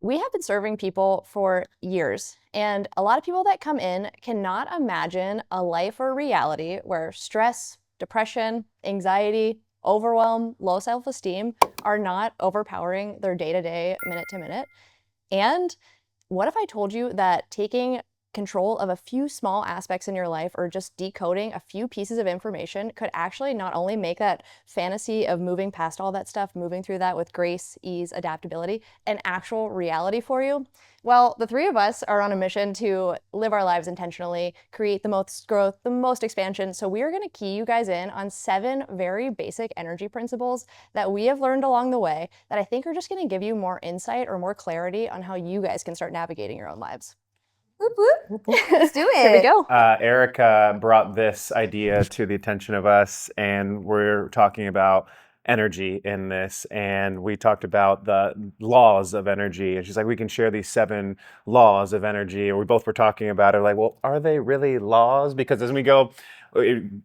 we have been serving people for years, and a lot of people that come in cannot imagine a life or reality where stress, depression, anxiety, overwhelm, low self-esteem are not overpowering their day-to-day, minute-to-minute. And what if I told you that taking control of a few small aspects in your life or just decoding a few pieces of information could actually not only make that fantasy of moving past all that stuff, moving through that with grace, ease, adaptability, an actual reality for you? Well, the three of us are on a mission to live our lives intentionally, create the most growth, the most expansion. So we are going to key you guys in on 7 very basic energy principles that we have learned along the way that I think are just going to give you more insight or more clarity on how you guys can start navigating your own lives. Whoop, whoop. Let's do it. Here we go. Erica brought this idea to the attention of us, and we're talking about energy in this, and we talked about the laws of energy, and she's like, we can share these 7 laws of energy, and we both were talking about it, like, well, are they really laws? Because as we go,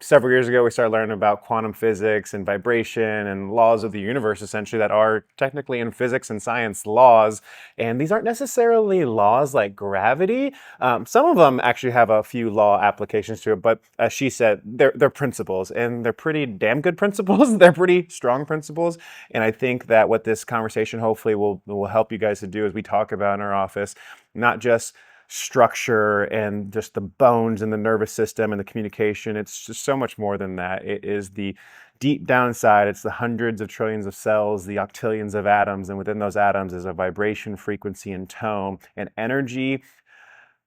several years ago, we started learning about quantum physics and vibration and laws of the universe, essentially, that are technically in physics and science laws. And these aren't necessarily laws like gravity. Some of them actually have a few law applications to it, but as she said, they're principles, and they're pretty damn good principles. They're pretty strong principles. And I think that what this conversation hopefully will help you guys to do as we talk about in our office, not just structure and just the bones and the nervous system and the communication. It's just so much more than that. It is the deep downside. It's the hundreds of trillions of cells, the octillions of atoms, and within those atoms is a vibration, frequency, and tone. And energy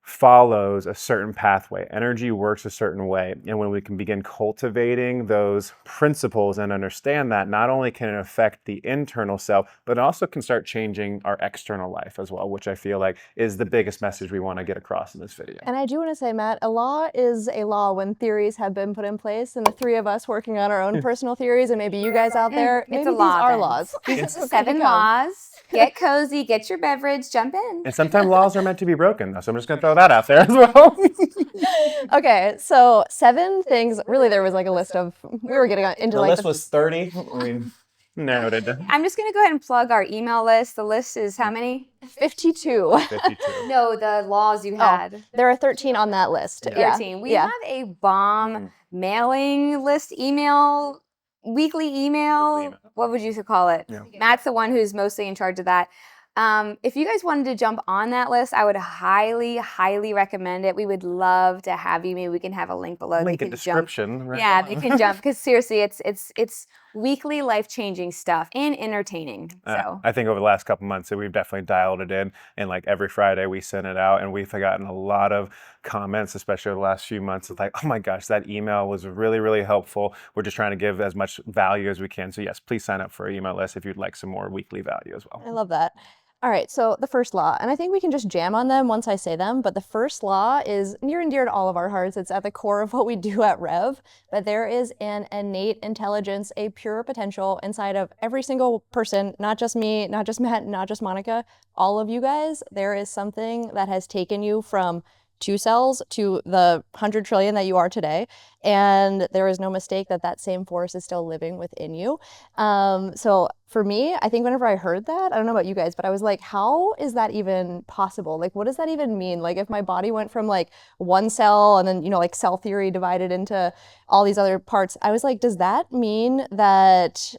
follows a certain pathway. Energy works a certain way. And when we can begin cultivating those principles and understand that, not only can it affect the internal self, but it also can start changing our external life as well, which I feel like is the biggest message we want to get across in this video. And I do want to say, Matt, a law is a law when theories have been put in place, and the three of us working on our own personal theories, and maybe you guys out there, maybe It's a these law are then. laws. It's Okay, 7 go. laws. Get cozy, get your beverage, jump in. And sometimes laws are meant to be broken, though, so I'm just going to throw that out there as well. Okay, so 7 things. Really, there was like a list of, we were getting into The like list was 30. We narrowed it down. I'm just going to go ahead and plug our email list. The list is how many? 52. 52. No, the laws you had. There are 13 on that list. 13. We have a bomb mailing list email, weekly email. What would you call it? Yeah. Matt's the one who's mostly in charge of that. If you guys wanted to jump on that list, I would highly, highly recommend it. We would love to have you. Maybe we can have a link below. Link They in can description. jump. Right? Yeah, they can jump because seriously, it's weekly life-changing stuff and entertaining. So I think over the last couple months, we've definitely dialed it in, and like every Friday we send it out, and we've gotten a lot of comments, especially over the last few months, of like, oh my gosh, that email was really, really helpful. We're just trying to give as much value as we can. So yes, please sign up for our email list if you'd like some more weekly value as well. I love that. All right, so the first law, and I think we can just jam on them once I say them, but the first law is near and dear to all of our hearts. It's at the core of what we do at REV, but there is an innate intelligence, a pure potential inside of every single person, not just me, not just Matt, not just Monica, all of you guys. There is something that has taken you from 2 cells to the 100 trillion that you are today. And there is no mistake that that same force is still living within you. So for me, I think whenever I heard that, I don't know about you guys, but I was like, how is that even possible? Like, what does that even mean? Like, if my body went from like 1 cell and then, you know, like cell theory divided into all these other parts, I was like, does that mean that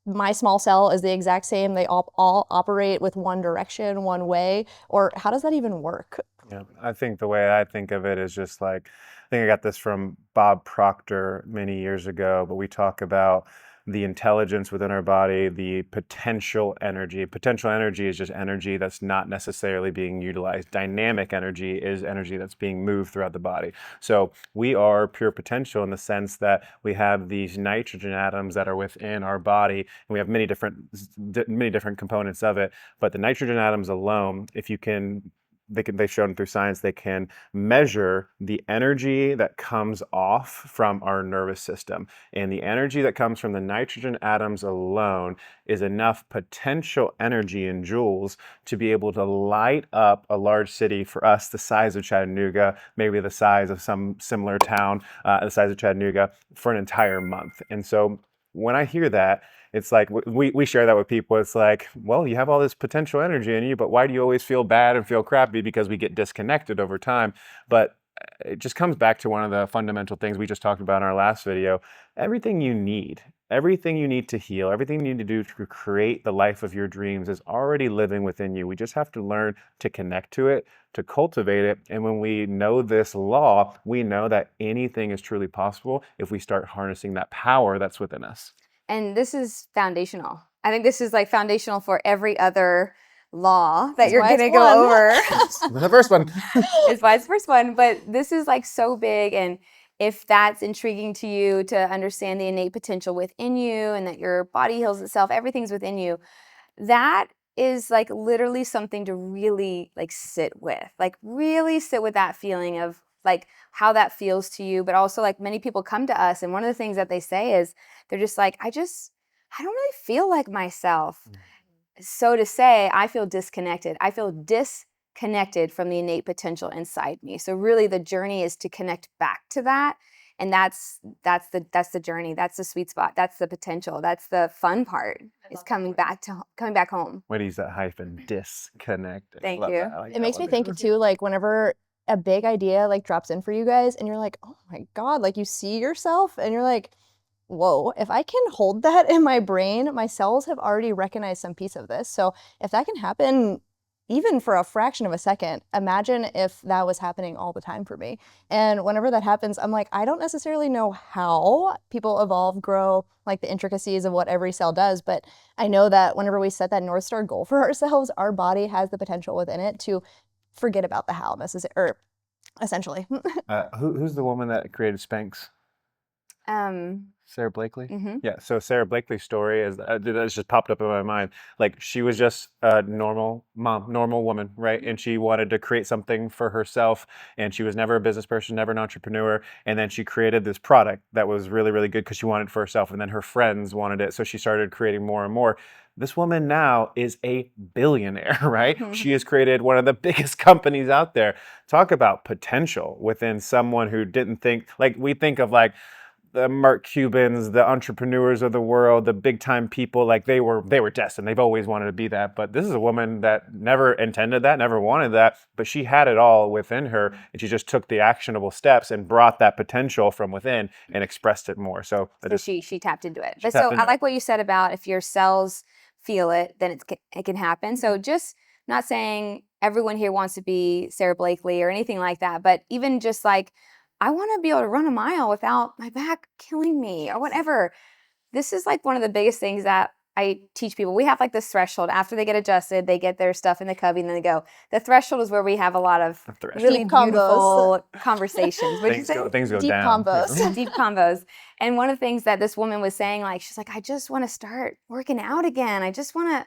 my small cell is the exact same? They all operate with one direction, one way? Or how does that even work? Yeah, I think the way I think of it is just like, I think I got this from Bob Proctor many years ago, but we talk about the intelligence within our body, the potential energy. Potential energy is just energy that's not necessarily being utilized. Dynamic energy is energy that's being moved throughout the body. So we are pure potential in the sense that we have these nitrogen atoms that are within our body, and we have many different components of it. But the nitrogen atoms alone, if you can, they've shown through science, they can measure the energy that comes off from our nervous system. And the energy that comes from the nitrogen atoms alone is enough potential energy in joules to be able to light up a large city, for us the size of Chattanooga, maybe the size of some similar town, the size of Chattanooga, for an entire month. And so when I hear that, It's like we share that with people. It's like, well, you have all this potential energy in you, but why do you always feel bad and feel crappy? Because we get disconnected over time. But it just comes back to one of the fundamental things we just talked about in our last video. Everything you need to heal, everything you need to do to create the life of your dreams is already living within you. We just have to learn to connect to it, to cultivate it. And when we know this law, we know that anything is truly possible if we start harnessing that power that's within us. And this is foundational. I think this is like foundational for every other law that you're going to go over. The first one. It's why it's the first one. But this is like so big. And if that's intriguing to you to understand the innate potential within you and that your body heals itself, everything's within you, that is like literally something to really like sit with, like really sit with that feeling of like how that feels to you. But also like many people come to us and one of the things that they say is they're just like, I don't really feel like myself. So to say, I feel disconnected. I feel disconnected from the innate potential inside me. So really the journey is to connect back to that. And that's the journey. That's the sweet spot. That's the potential. That's the fun part. Is coming back home. What is that hyphen? Disconnect. Thank you. It makes me think too, like whenever a big idea like drops in for you guys and you're like, oh my God, like you see yourself and you're like, whoa, if I can hold that in my brain, my cells have already recognized some piece of this. So if that can happen even for a fraction of a second, imagine if that was happening all the time for me. And whenever that happens, I'm like, I don't necessarily know how people evolve, grow, like the intricacies of what every cell does, but I know that whenever we set that North Star goal for ourselves, our body has the potential within it to forget about the how necessarily, or essentially. Who's the woman that created Spanx? Sarah Blakely? Mm-hmm. Yeah, so Sarah Blakely's story is that just popped up in my mind. Like she was just a normal mom, normal woman, right? And she wanted to create something for herself and she was never a business person, never an entrepreneur. And then she created this product that was really, really good because she wanted it for herself. And then her friends wanted it. So she started creating more and more. This woman now is a billionaire, right? She has created one of the biggest companies out there. Talk about potential within someone who didn't think, like we think of like, the Mark Cubans, the entrepreneurs of the world, the big time people, like they were destined. They've always wanted to be that. But this is a woman that never intended that, never wanted that, but she had it all within her and she just took the actionable steps and brought that potential from within and expressed it more. So she tapped into it. But so I like what you said about if your cells feel it, then it can happen. So just not saying everyone here wants to be Sarah Blakely or anything like that, but even just like, I want to be able to run a mile without my back killing me or whatever. This is like one of the biggest things that I teach people. We have like this threshold. After they get adjusted, they get their stuff in the cubby and then they go. The threshold is where we have a lot of really Deep beautiful conversations. Things go Deep down. combos. Deep combos. And one of the things that this woman was saying, like, she's like, I just want to start working out again. I just want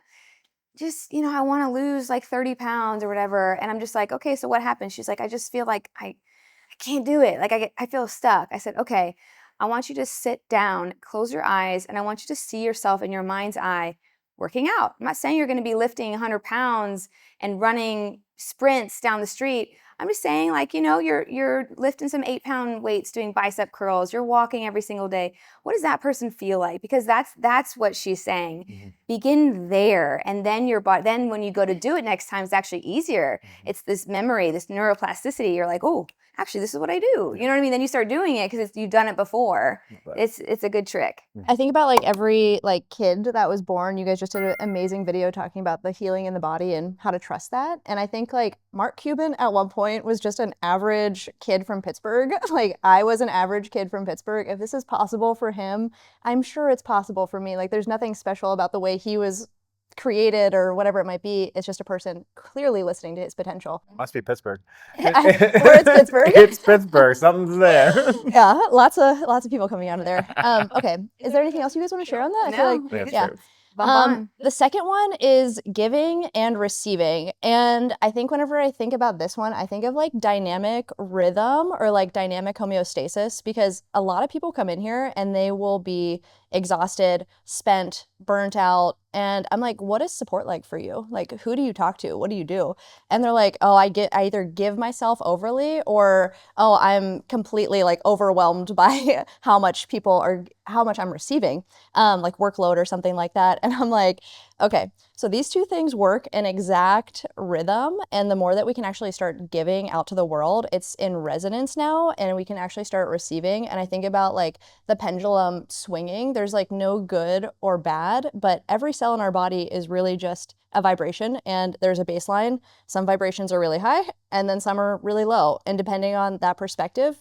to I want to lose like 30 pounds or whatever. And I'm just like, okay, so what happened? She's like, I just feel like I can't do it. Like I feel stuck. I said, okay, I want you to sit down, close your eyes, and I want you to see yourself in your mind's eye working out. I'm not saying you're going to be lifting 100 pounds and running sprints down the street. I'm just saying like, you're lifting some 8-pound weights, doing bicep curls. You're walking every single day. What does that person feel like? Because that's what she's saying. Mm-hmm. Begin there. And then your body, then when you go to do it next time, it's actually easier. Mm-hmm. It's this memory, this neuroplasticity. You're like, oh, actually, this is what I do. You know what I mean? Then you start doing it because you've done it before. It's a good trick. I think about like every like kid that was born. You guys just did an amazing video talking about the healing in the body and how to trust that. And I think like Mark Cuban at one point was just an average kid from Pittsburgh. Like I was an average kid from Pittsburgh. If this is possible for him, I'm sure it's possible for me. Like there's nothing special about the way he was created or whatever it might be. It's just a person clearly listening to his potential. Must be Pittsburgh. Or it's Pittsburgh. It's Pittsburgh. Something's there. Yeah, lots of people coming out of there. Okay, is there anything else you guys want to share on that? No, I feel like yeah. The second one is giving and receiving. And I think whenever I think about this one, I think of like dynamic rhythm or like dynamic homeostasis, because a lot of people come in here and they will be exhausted, spent, burnt out. And I'm like, what is support like for you? Like, who do you talk to? What do you do? And they're like, oh, I either give myself overly, or, oh, I'm completely like overwhelmed by how much I'm receiving, like workload or something like that. And I'm like, okay, so these two things work in exact rhythm. And the more that we can actually start giving out to the world, it's in resonance now, and we can actually start receiving. And I think about like the pendulum swinging. There's like no good or bad, but every cell in our body is really just a vibration, and there's a baseline. Some vibrations are really high, and then some are really low. And depending on that perspective,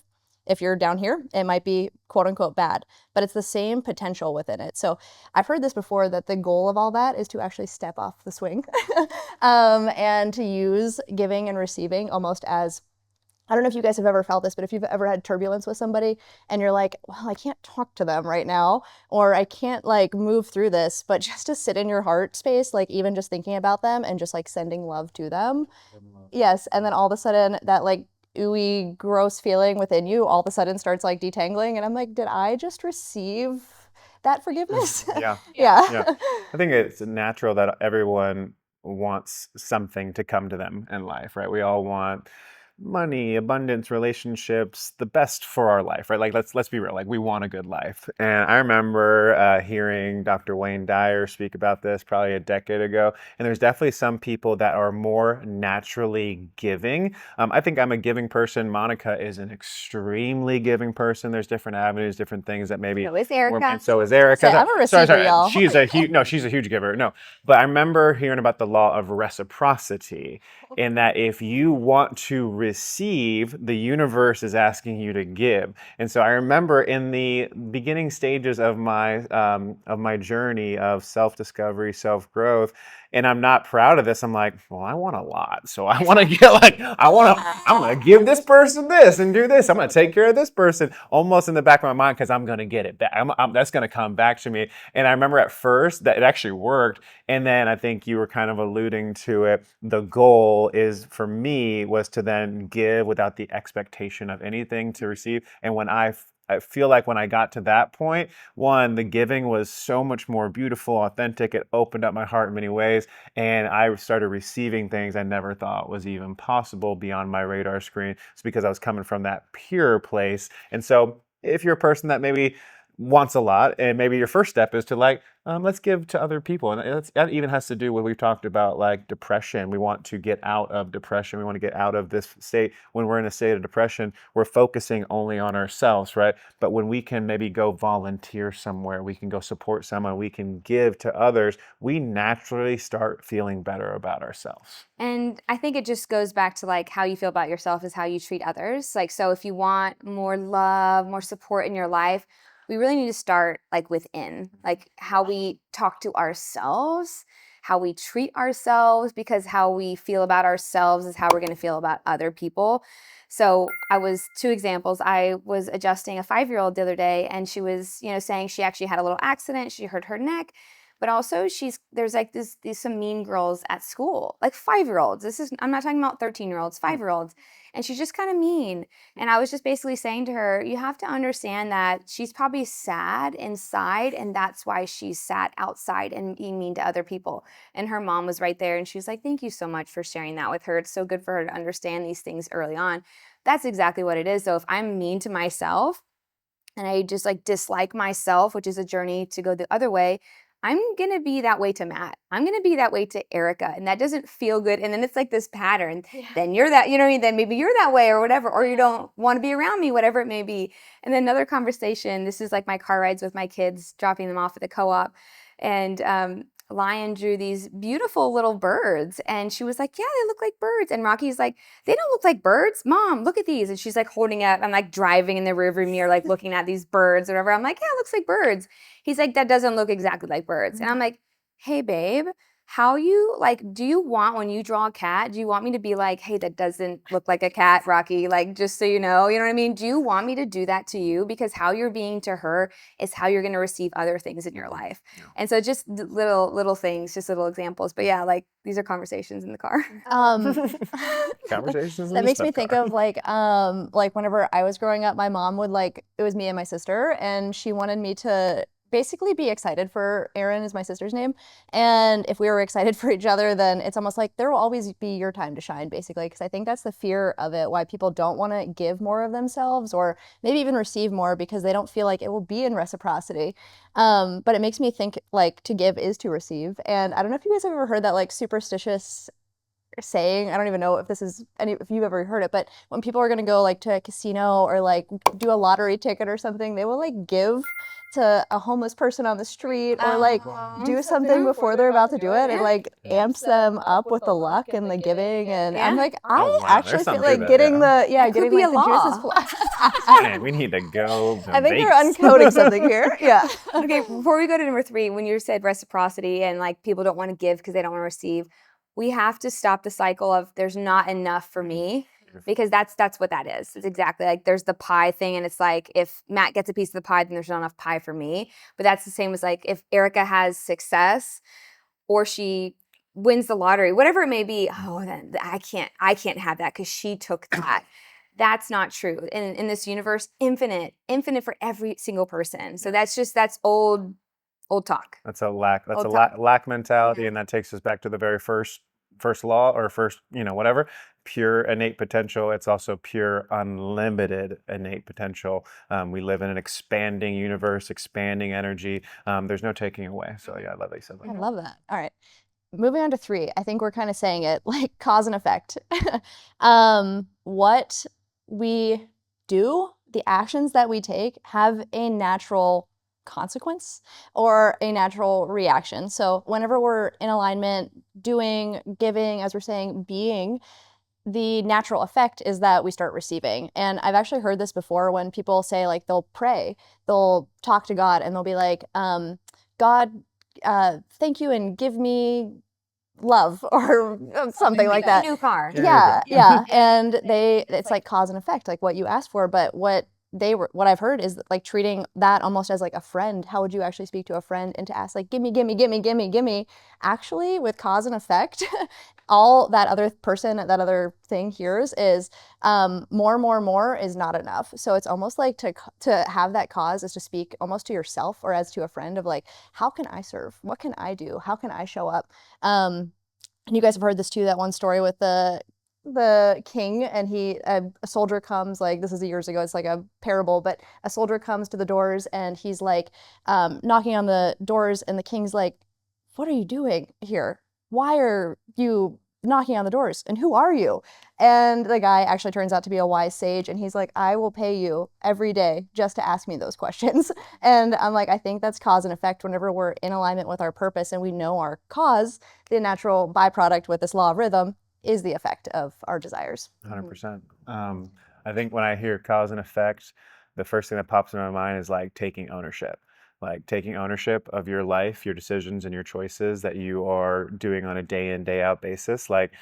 if you're down here, it might be quote unquote bad, but it's the same potential within it. So I've heard this before, that the goal of all that is to actually step off the swing and to use giving and receiving almost as, I don't know if you guys have ever felt this, but if you've ever had turbulence with somebody and you're like, well, I can't talk to them right now, or I can't like move through this, but just to sit in your heart space, like even just thinking about them and just like sending love to them. Yes. And then all of a sudden that like ooey, gross feeling within you all of a sudden starts like detangling. And I'm like, did I just receive that forgiveness? Yeah. Yeah. Yeah. I think it's natural that everyone wants something to come to them in life, right? We all want money, abundance, relationships, the best for our life, right? Like let's be real, like we want a good life. And I remember hearing Dr. Wayne Dyer speak about this probably a decade ago. And there's definitely some people that are more naturally giving. I think I'm a giving person. Monica is an extremely giving person. There's different avenues, different things that maybe. So is Erica. And so is Erica. I'm a receiver, y'all. She's a huge giver. No, but I remember hearing about the law of reciprocity, in that if you want to receive, the universe is asking you to give. And so I remember in the beginning stages of my journey of self-discovery, self-growth, and I'm not proud of this. I'm like, well, I want a lot. So I want to get like, I'm going to give this person this and do this. I'm going to take care of this person, almost in the back of my mind, because I'm going to get it back. That's going to come back to me. And I remember at first that it actually worked. And then I think you were kind of alluding to it. The goal is, for me, was to then give without the expectation of anything to receive. And when I feel like when I got to that point, one, the giving was so much more beautiful, authentic. It opened up my heart in many ways. And I started receiving things I never thought was even possible beyond my radar screen. It's because I was coming from that pure place. And so if you're a person that maybe wants a lot, and maybe your first step is to like, let's give to other people. And that even has to do with, we've talked about like depression. We want to get out of depression. We want to get out of this state. When we're in a state of depression, we're focusing only on ourselves, right? But when we can maybe go volunteer somewhere, we can go support someone, we can give to others, we naturally start feeling better about ourselves. And I think it just goes back to like how you feel about yourself is how you treat others. Like, so if you want more love, more support in your life, we really need to start like within, like how we talk to ourselves, how we treat ourselves, because how we feel about ourselves is how we're going to feel about other people. So two examples. I was adjusting a 5-year-old the other day, and she was, saying she actually had a little accident. She hurt her neck. But also there's like these some mean girls at school, like 5-year-olds. I'm not talking about 13-year-olds, 5-year-olds. And she's just kind of mean. And I was just basically saying to her, you have to understand that she's probably sad inside, and that's why she's sat outside and being mean to other people. And her mom was right there, and she was like, thank you so much for sharing that with her. It's so good for her to understand these things early on. That's exactly what it is. So if I'm mean to myself and I just like dislike myself, which is a journey to go the other way, I'm going to be that way to Matt. I'm going to be that way to Erica. And that doesn't feel good. And then it's like this pattern. Yeah. Then you're that, then maybe you're that way or whatever, or you don't want to be around me, whatever it may be. And then another conversation, this is like my car rides with my kids, dropping them off at the co-op. And Lion drew these beautiful little birds. And she was like, yeah, they look like birds. And Rocky's like, they don't look like birds. Mom, look at these. And she's like holding up. I'm like driving in the rearview mirror, like looking at these birds or whatever. I'm like, yeah, it looks like birds. He's like, that doesn't look exactly like birds. And I'm like, hey, babe, do you want, when you draw a cat, do you want me to be like, hey, that doesn't look like a cat, Rocky? Like, just so you know what I mean? Do you want me to do that to you? Because how you're being to her is how you're going to receive other things in your life. Yeah. And so just little things, just little examples. But yeah, like these are conversations in the car. Conversations in that the makes me car. think of like whenever I was growing up, my mom would it was me and my sister, and she wanted me to basically be excited for Erin is my sister's name. And if we were excited for each other, then it's almost like there will always be your time to shine, basically. Because I think that's the fear of it, why people don't want to give more of themselves or maybe even receive more because they don't feel like it will be in reciprocity. But it makes me think like to give is to receive. And I don't know if you guys have ever heard that like superstitious saying. I don't even know if this is if you've ever heard it, but when people are gonna go like to a casino or like do a lottery ticket or something, they will like give to a homeless person on the street or like do something before they're about to do it and like amps them up with the luck and the giving. And I'm like, Oh, I wow. actually There's feel something to like that, getting yeah. getting be like a the juices law. Man, we need to go to I think you're Vegas. uncoding something here. Yeah. Okay, before we go to number 3, when you said reciprocity and like people don't want to give because they don't want to receive, we have to stop the cycle of there's not enough for me, because that's what that is. It's exactly like there's the pie thing, and it's like if Matt gets a piece of the pie, then there's not enough pie for me. But that's the same as like if Erica has success or she wins the lottery, whatever it may be. Oh, then I can't have that because she took that. That's not true. In this universe, infinite for every single person. So that's old talk. That's a lack. That's Old a talk. lack mentality, Yeah. and that takes us back to the very first law or first, whatever. Pure innate potential. It's also pure unlimited innate potential. We live in an expanding universe, expanding energy. There's no taking away. So yeah, I love that you said I that. love that. All right. Moving on to 3, I think we're kind of saying it like cause and effect. What we do, the actions that we take have a natural consequence or a natural reaction. So whenever we're in alignment, doing, giving, as we're saying, being, the natural effect is that we start receiving. And I've actually heard this before when people say like they'll pray, they'll talk to God and they'll be like, God, thank you and give me love or something like that. New car. Yeah. And it's like cause and effect, like what you asked for. But what I've heard is like treating that almost as like a friend. How would you actually speak to a friend and to ask like, gimme, gimme, gimme, gimme, gimme? Actually, with cause and effect, all that other person, that other thing hears is more is not enough. So it's almost like to have that cause is to speak almost to yourself or as to a friend of like, how can I serve? What can I do? How can I show up? And you guys have heard this too, that one story with the king and a soldier comes, like this is years ago, it's like a parable, but a soldier comes to the doors and he's like knocking on the doors and the king's like, what are you doing here? Why are you knocking on the doors? And who are you? And the guy actually turns out to be a wise sage and he's like, I will pay you every day just to ask me those questions. And I'm like, I think that's cause and effect. Whenever we're in alignment with our purpose and we know our cause, the natural byproduct with this law of rhythm is the effect of our desires. 100%. I think when I hear cause and effect, the first thing that pops in my mind is like taking ownership. Like taking ownership of your life, your decisions, and your choices that you are doing on a day in, day out basis. Like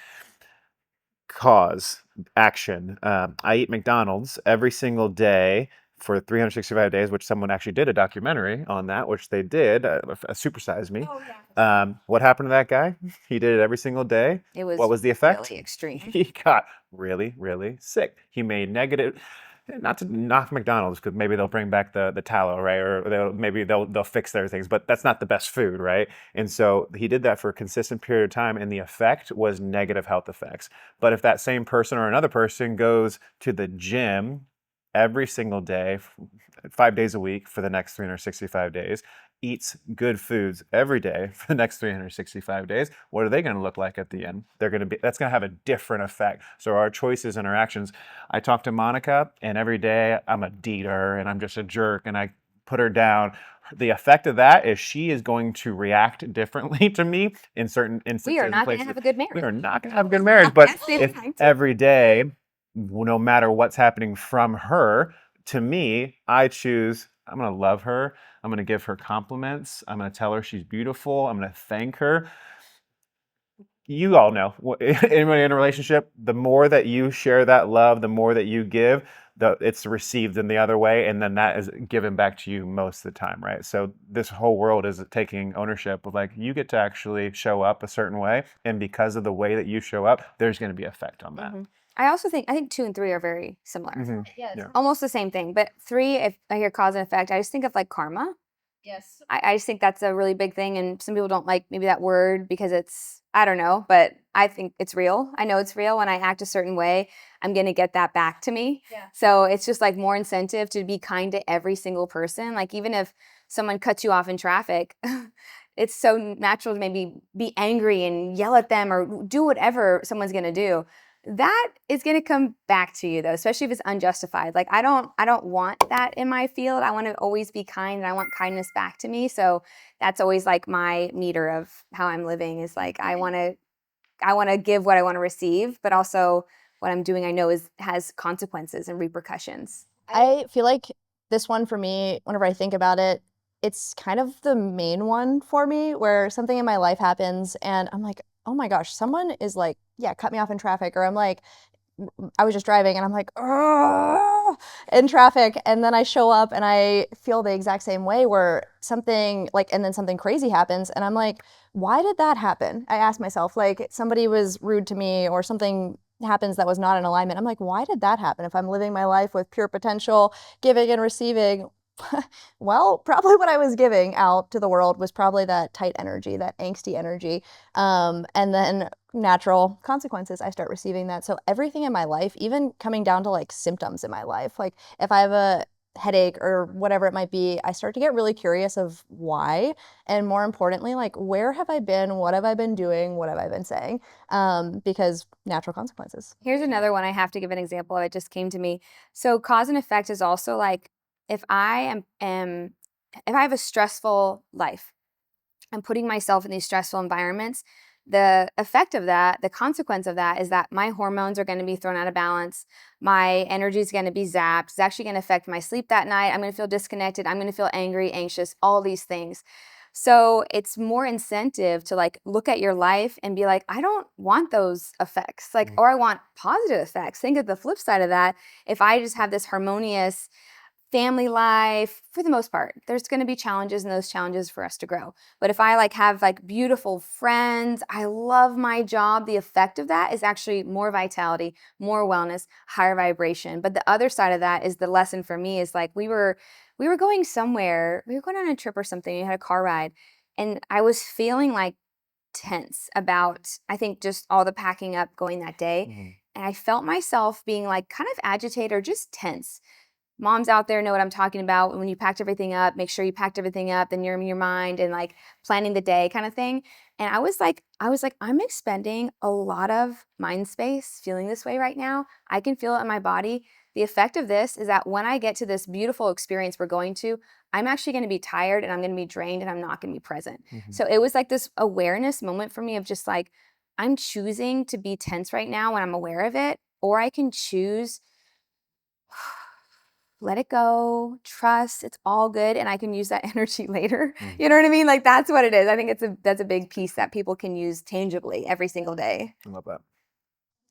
cause, action. I eat McDonald's every single day for 365 days, which someone actually did a documentary on that, which they did, Supersize Me. Oh, yeah. What happened to that guy? He did it every single day. It was What was the effect? really extreme. He got really, really sick. He made negative, not to knock McDonald's, because maybe they'll bring back the tallow, right? Or maybe they'll fix their things, but that's not the best food, right? And so he did that for a consistent period of time, and the effect was negative health effects. But if that same person or another person goes to the gym every single day, 5 days a week for the next 365 days, eats good foods every day for the next 365 days, what are they going to look like at the end? That's going to have a different effect. So our choices and our actions. I talk to Monica, and every day I'm a deeter and I'm just a jerk and I put her down. The effect of that is she is going to react differently to me in certain instances. We are not going to have a good marriage. We are not going to have a good marriage. But That's the if point. every day, no matter what's happening from her, to me, I choose, I'm going to love her. I'm going to give her compliments. I'm going to tell her she's beautiful. I'm going to thank her. You all know, anybody in a relationship, the more that you share that love, the more that you give, it's received in the other way, and then that is given back to you most of the time, right? So this whole world is taking ownership of like, you get to actually show up a certain way, and because of the way that you show up, there's going to be effect on that. Mm-hmm. I think 2 and 3 are very similar. Mm-hmm. Yeah. Almost the same thing. But 3, if I hear cause and effect, I just think of like karma. Yes. I just think that's a really big thing, and some people don't like maybe that word because it's, I don't know, but I think it's real. I know it's real. When I act a certain way, I'm going to get that back to me. Yeah. So it's just like more incentive to be kind to every single person. Like even if someone cuts you off in traffic, it's so natural to maybe be angry and yell at them or do whatever someone's going to do. That is going to come back to you though, especially if it's unjustified. Like I don't want that in my field. I want to always be kind and I want kindness back to me. So that's always like my meter of how I'm living is like I want to give what I want to receive, but also what I'm doing I know has consequences and repercussions. I feel like this one for me, whenever I think about it, it's kind of the main one for me where something in my life happens and I'm like, oh my gosh, someone is like, yeah, cut me off in traffic. Or I'm like, I was just driving and I'm like, "Ugh," in traffic. And then I show up and I feel the exact same way where something like, and then something crazy happens. And I'm like, why did that happen? I asked myself, like, somebody was rude to me or something happens that was not in alignment. I'm like, why did that happen? If I'm living my life with pure potential, giving and receiving, well, probably what I was giving out to the world was probably that tight energy, that angsty energy. And then natural consequences, I start receiving that. So everything in my life, even coming down to like symptoms in my life, like if I have a headache or whatever it might be, I start to get really curious of why. And more importantly, like where have I been? What have I been doing? What have I been saying? Because natural consequences. Here's another one I have to give an example of. It just came to me. So cause and effect is also like if I if I have a stressful life, I'm putting myself in these stressful environments. The effect of that, the consequence of that is that my hormones are going to be thrown out of balance. My energy is going to be zapped. It's actually going to affect my sleep that night. I'm going to feel disconnected. I'm going to feel angry, anxious, all these things. So it's more incentive to like look at your life and be like, I don't want those effects. Like, or I want positive effects. Think of the flip side of that. If I just have this harmonious family life, for the most part, there's going to be challenges and those challenges for us to grow. But if I like have like beautiful friends, I love my job, the effect of that is actually more vitality, more wellness, higher vibration. But the other side of that is the lesson for me is like we were going somewhere, we were going on a trip or something, we had a car ride, and I was feeling like tense about I think just all the packing up going that day. And I felt myself being like kind of agitated or just tense. Moms out there know what I'm talking about. When you packed everything up, make sure you packed everything up, then you're in your mind and like planning the day kind of thing. And I was like, I'm expending a lot of mind space feeling this way right now. I can feel it in my body. The effect of this is that when I get to this beautiful experience we're going to, I'm actually going to be tired and I'm going to be drained and I'm not going to be present. So it was like this awareness moment for me of just like, I'm choosing to be tense right now when I'm aware of it, or I can choose let it go, trust, it's all good, and I can use that energy later. You know what I mean? Like that's what it is. I think that's a big piece that people can use tangibly every single day. I love that.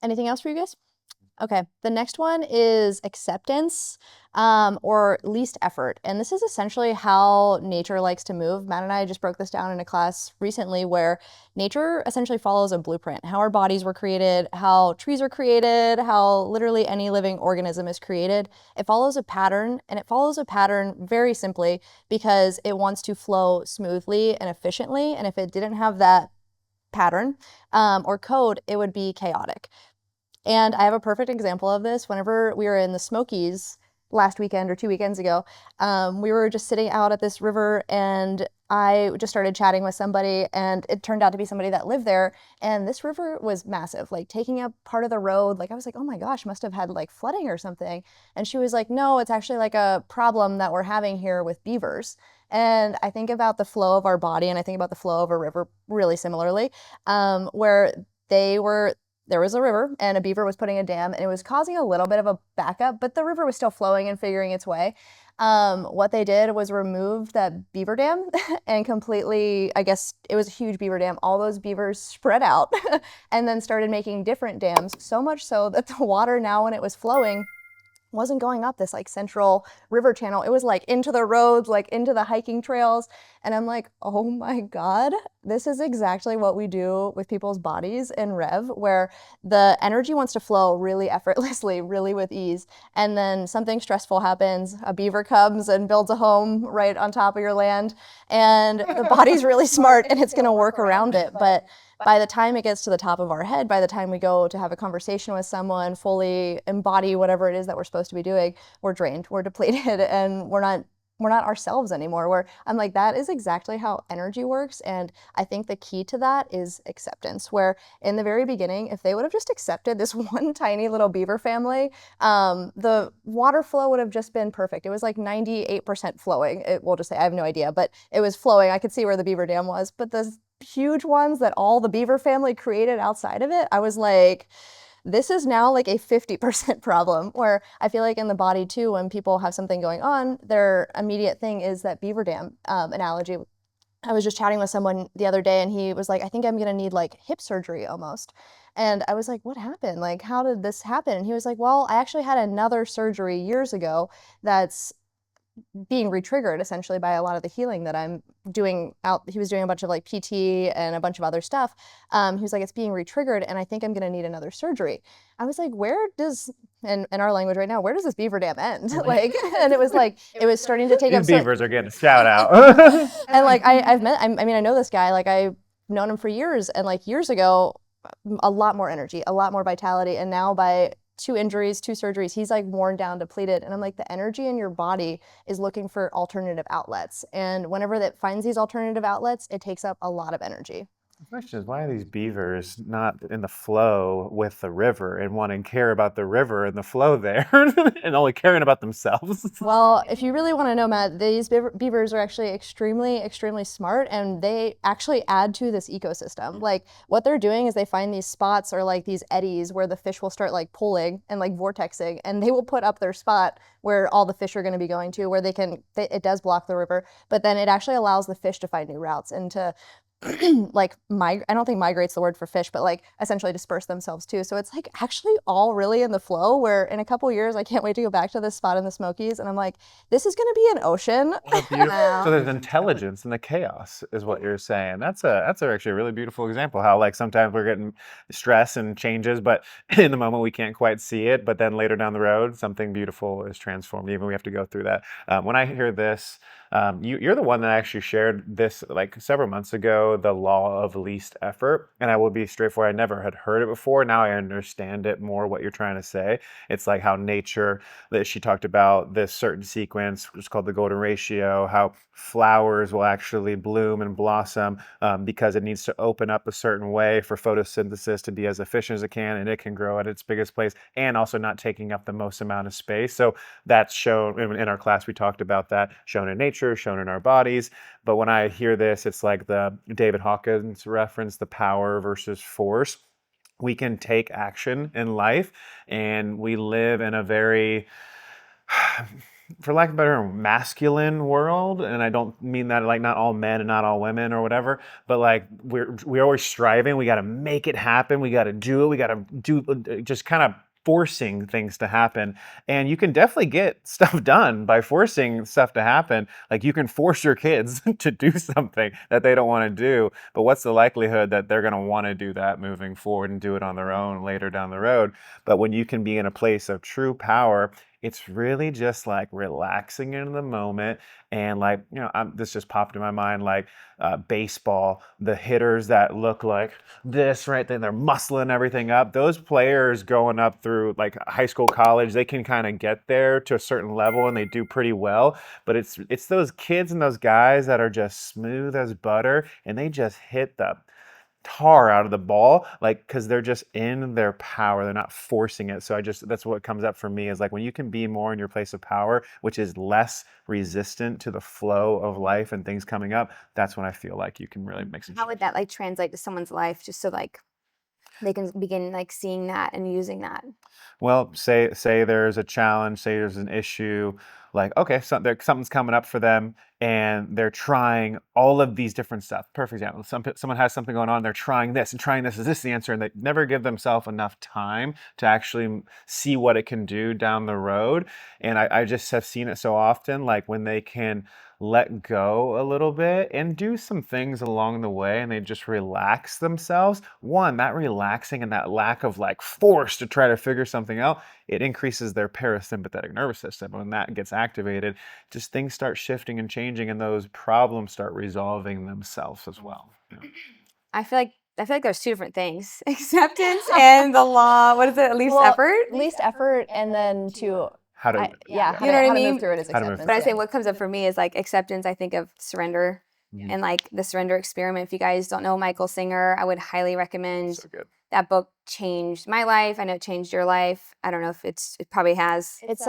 Anything else for you guys? Okay, the next one is acceptance or least effort. And this is essentially how nature likes to move. Matt and I just broke this down in a class recently where nature essentially follows a blueprint, how our bodies were created, how trees are created, how literally any living organism is created. It follows a pattern, and it follows a pattern very simply because it wants to flow smoothly and efficiently. And if it didn't have that pattern or code, it would be chaotic. And I have a perfect example of this. Whenever we were in the Smokies last weekend or 2 weekends ago, we were just sitting out at this river and I just started chatting with somebody and it turned out to be somebody that lived there. And this river was massive, like taking up part of the road. Like I was like, oh my gosh, must have had like flooding or something. And she was like, no, it's actually like a problem that we're having here with beavers. And I think about the flow of our body and I think about the flow of a river really similarly, where there was a river and a beaver was putting a dam and it was causing a little bit of a backup, but the river was still flowing and figuring its way. What they did was remove that beaver dam and completely, I guess it was a huge beaver dam. All those beavers spread out and then started making different dams, so much so that the water now when it was flowing wasn't going up this like central river channel. It was like into the roads, like into the hiking trails. And I'm like, oh my God, this is exactly what we do with people's bodies in REV, where the energy wants to flow really effortlessly, really with ease. And then something stressful happens. A beaver comes and builds a home right on top of your land. And the body's really smart and it's going to work around it. But by the time it gets to the top of our head, by the time we go to have a conversation with someone, fully embody whatever it is that we're supposed to be doing, we're drained, we're depleted, and we're not ourselves anymore. Where I'm like, that is exactly how energy works. And I think the key to that is acceptance, where in the very beginning, if they would have just accepted this one tiny little beaver family, the water flow would have just been perfect. It was like 98% flowing. We'll just say, I have no idea, but it was flowing. I could see where the beaver dam was. But the huge ones that all the beaver family created outside of it, I was like, this is now like a 50% problem, where I feel like in the body too, when people have something going on, their immediate thing is that beaver dam analogy. I was just chatting with someone the other day and he was like, I think I'm gonna need like hip surgery almost. And I was like, what happened? Like, how did this happen? And he was like, well, I actually had another surgery years ago that's being retriggered essentially by a lot of the healing that I'm doing out. He was doing a bunch of like PT and a bunch of other stuff. He was like, it's being retriggered and I think I'm going to need another surgery. I was like, where does, in our language right now, where does this beaver dam end? Like, and it was like, it was starting to take These up. beavers are getting a shout out. And like, I know this guy, like I've known him for years, and like years ago, a lot more energy, a lot more vitality. And now by two injuries, two surgeries, he's like worn down, depleted. And I'm like, the energy in your body is looking for alternative outlets. And whenever it finds these alternative outlets, it takes up a lot of energy. The question is, why are these beavers not in the flow with the river and wanting to care about the river and the flow there and only caring about themselves? Well, if you really want to know, Matt, these beavers are actually extremely, extremely smart, and they actually add to this ecosystem. Like what they're doing is they find these spots or like these eddies where the fish will start like pulling and like vortexing, and they will put up their spot where all the fish are going to be going to, where it does block the river, but then it actually allows the fish to find new routes and to like I don't think migrate's the word for fish, but like essentially disperse themselves too. So it's like actually all really in the flow, where in a couple years I can't wait to go back to this spot in the Smokies and I'm like, this is gonna be an ocean. So there's intelligence in the chaos, is what you're saying. That's actually a really beautiful example. How like sometimes we're getting stress and changes, but in the moment we can't quite see it. But then later down the road, something beautiful is transformed. Even we have to go through that. When I hear this, you're the one that actually shared this like several months ago, the law of least effort. And I will be straightforward, I never had heard it before. Now I understand it more, what you're trying to say. It's like how nature, that she talked about this certain sequence, which is called the golden ratio, how flowers will actually bloom and blossom because it needs to open up a certain way for photosynthesis to be as efficient as it can, and it can grow at its biggest place and also not taking up the most amount of space. So that's shown in our class. We talked about that, shown in nature, shown in our bodies. But when I hear this, it's like the David Hawkins reference, the power versus force. We can take action in life, and we live in a very, for lack of a better term, masculine world. And I don't mean that like not all men and not all women or whatever, but like we're always striving. We got to make it happen. We got to do it. We got to do, just kind of forcing things to happen. And you can definitely get stuff done by forcing stuff to happen. Like you can force your kids to do something that they don't want to do, but what's the likelihood that they're going to want to do that moving forward and do it on their own later down the road? But when you can be in a place of true power, it's really just like relaxing in the moment. And like, this just popped in my mind, like baseball, the hitters that look like this, right? Then they're muscling everything up. Those players going up through like high school, college, they can kind of get there to a certain level and they do pretty well. But it's those kids and those guys that are just smooth as butter and they just hit the tar out of the ball, like, because they're just in their power, they're not forcing it. So that's what comes up for me, is like when you can be more in your place of power, which is less resistant to the flow of life and things coming up, that's when I feel like you can really make some How would that like translate to someone's life, just so like they can begin like seeing that and using that. Well, say there's a challenge, say there's an issue, like okay, something's coming up for them, and they're trying all of these different stuff. Perfect example. Someone has something going on, they're trying this and trying this. Is this the answer? And they never give themselves enough time to actually see what it can do down the road. And I just have seen it so often, like when they can let go a little bit and do some things along the way and they just relax themselves. One, that relaxing and that lack of like force to try to figure something out, it increases their parasympathetic nervous system. When that gets activated, just things start shifting and changing and those problems start resolving themselves as well. Yeah. I feel like there's two different things: acceptance and the law. What is it? Least effort. Least effort, and then How to how You know what I to mean? move through it is How to move acceptance. But I through say yeah. what comes up for me is like acceptance. I think of surrender and like the surrender experiment. If you guys don't know Michael Singer, I would highly recommend. So good. That book changed my life. I know it changed your life. I don't know if it probably has. It's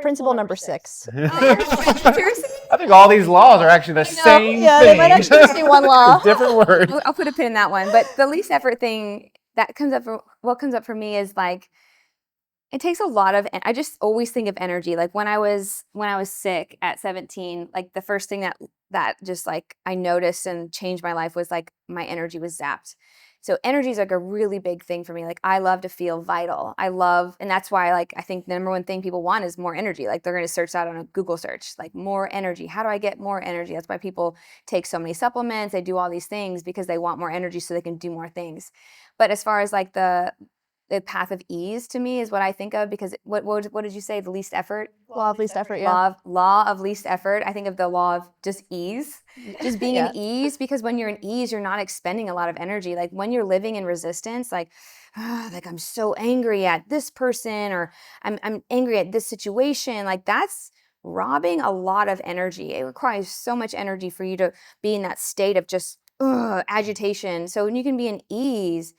principle number 6. Seriously? I think all these laws are actually the same Yeah, thing. they might actually just be one law. Different words. I'll put a pin in that one. But the least effort thing that comes up for what comes up for me is like it takes a lot of. I just always think of energy. Like when I was sick at 17, like the first thing that just like I noticed and changed my life was like my energy was zapped. So energy is like a really big thing for me. Like I love to feel vital. And that's why like I think the number one thing people want is more energy. Like they're going to search that on a Google search, like more energy. How do I get more energy? That's why people take so many supplements. They do all these things because they want more energy so they can do more things. But as far as like the path of ease to me is what I think of because what did you say? The least effort? Law of least effort, yeah. Law of least effort. I think of the law of just ease, just being Yeah. in ease because when you're in ease, you're not expending a lot of energy. Like when you're living in resistance, like I'm so angry at this person or I'm angry at this situation. Like that's robbing a lot of energy. It requires so much energy for you to be in that state of just agitation. So when you can be in ease,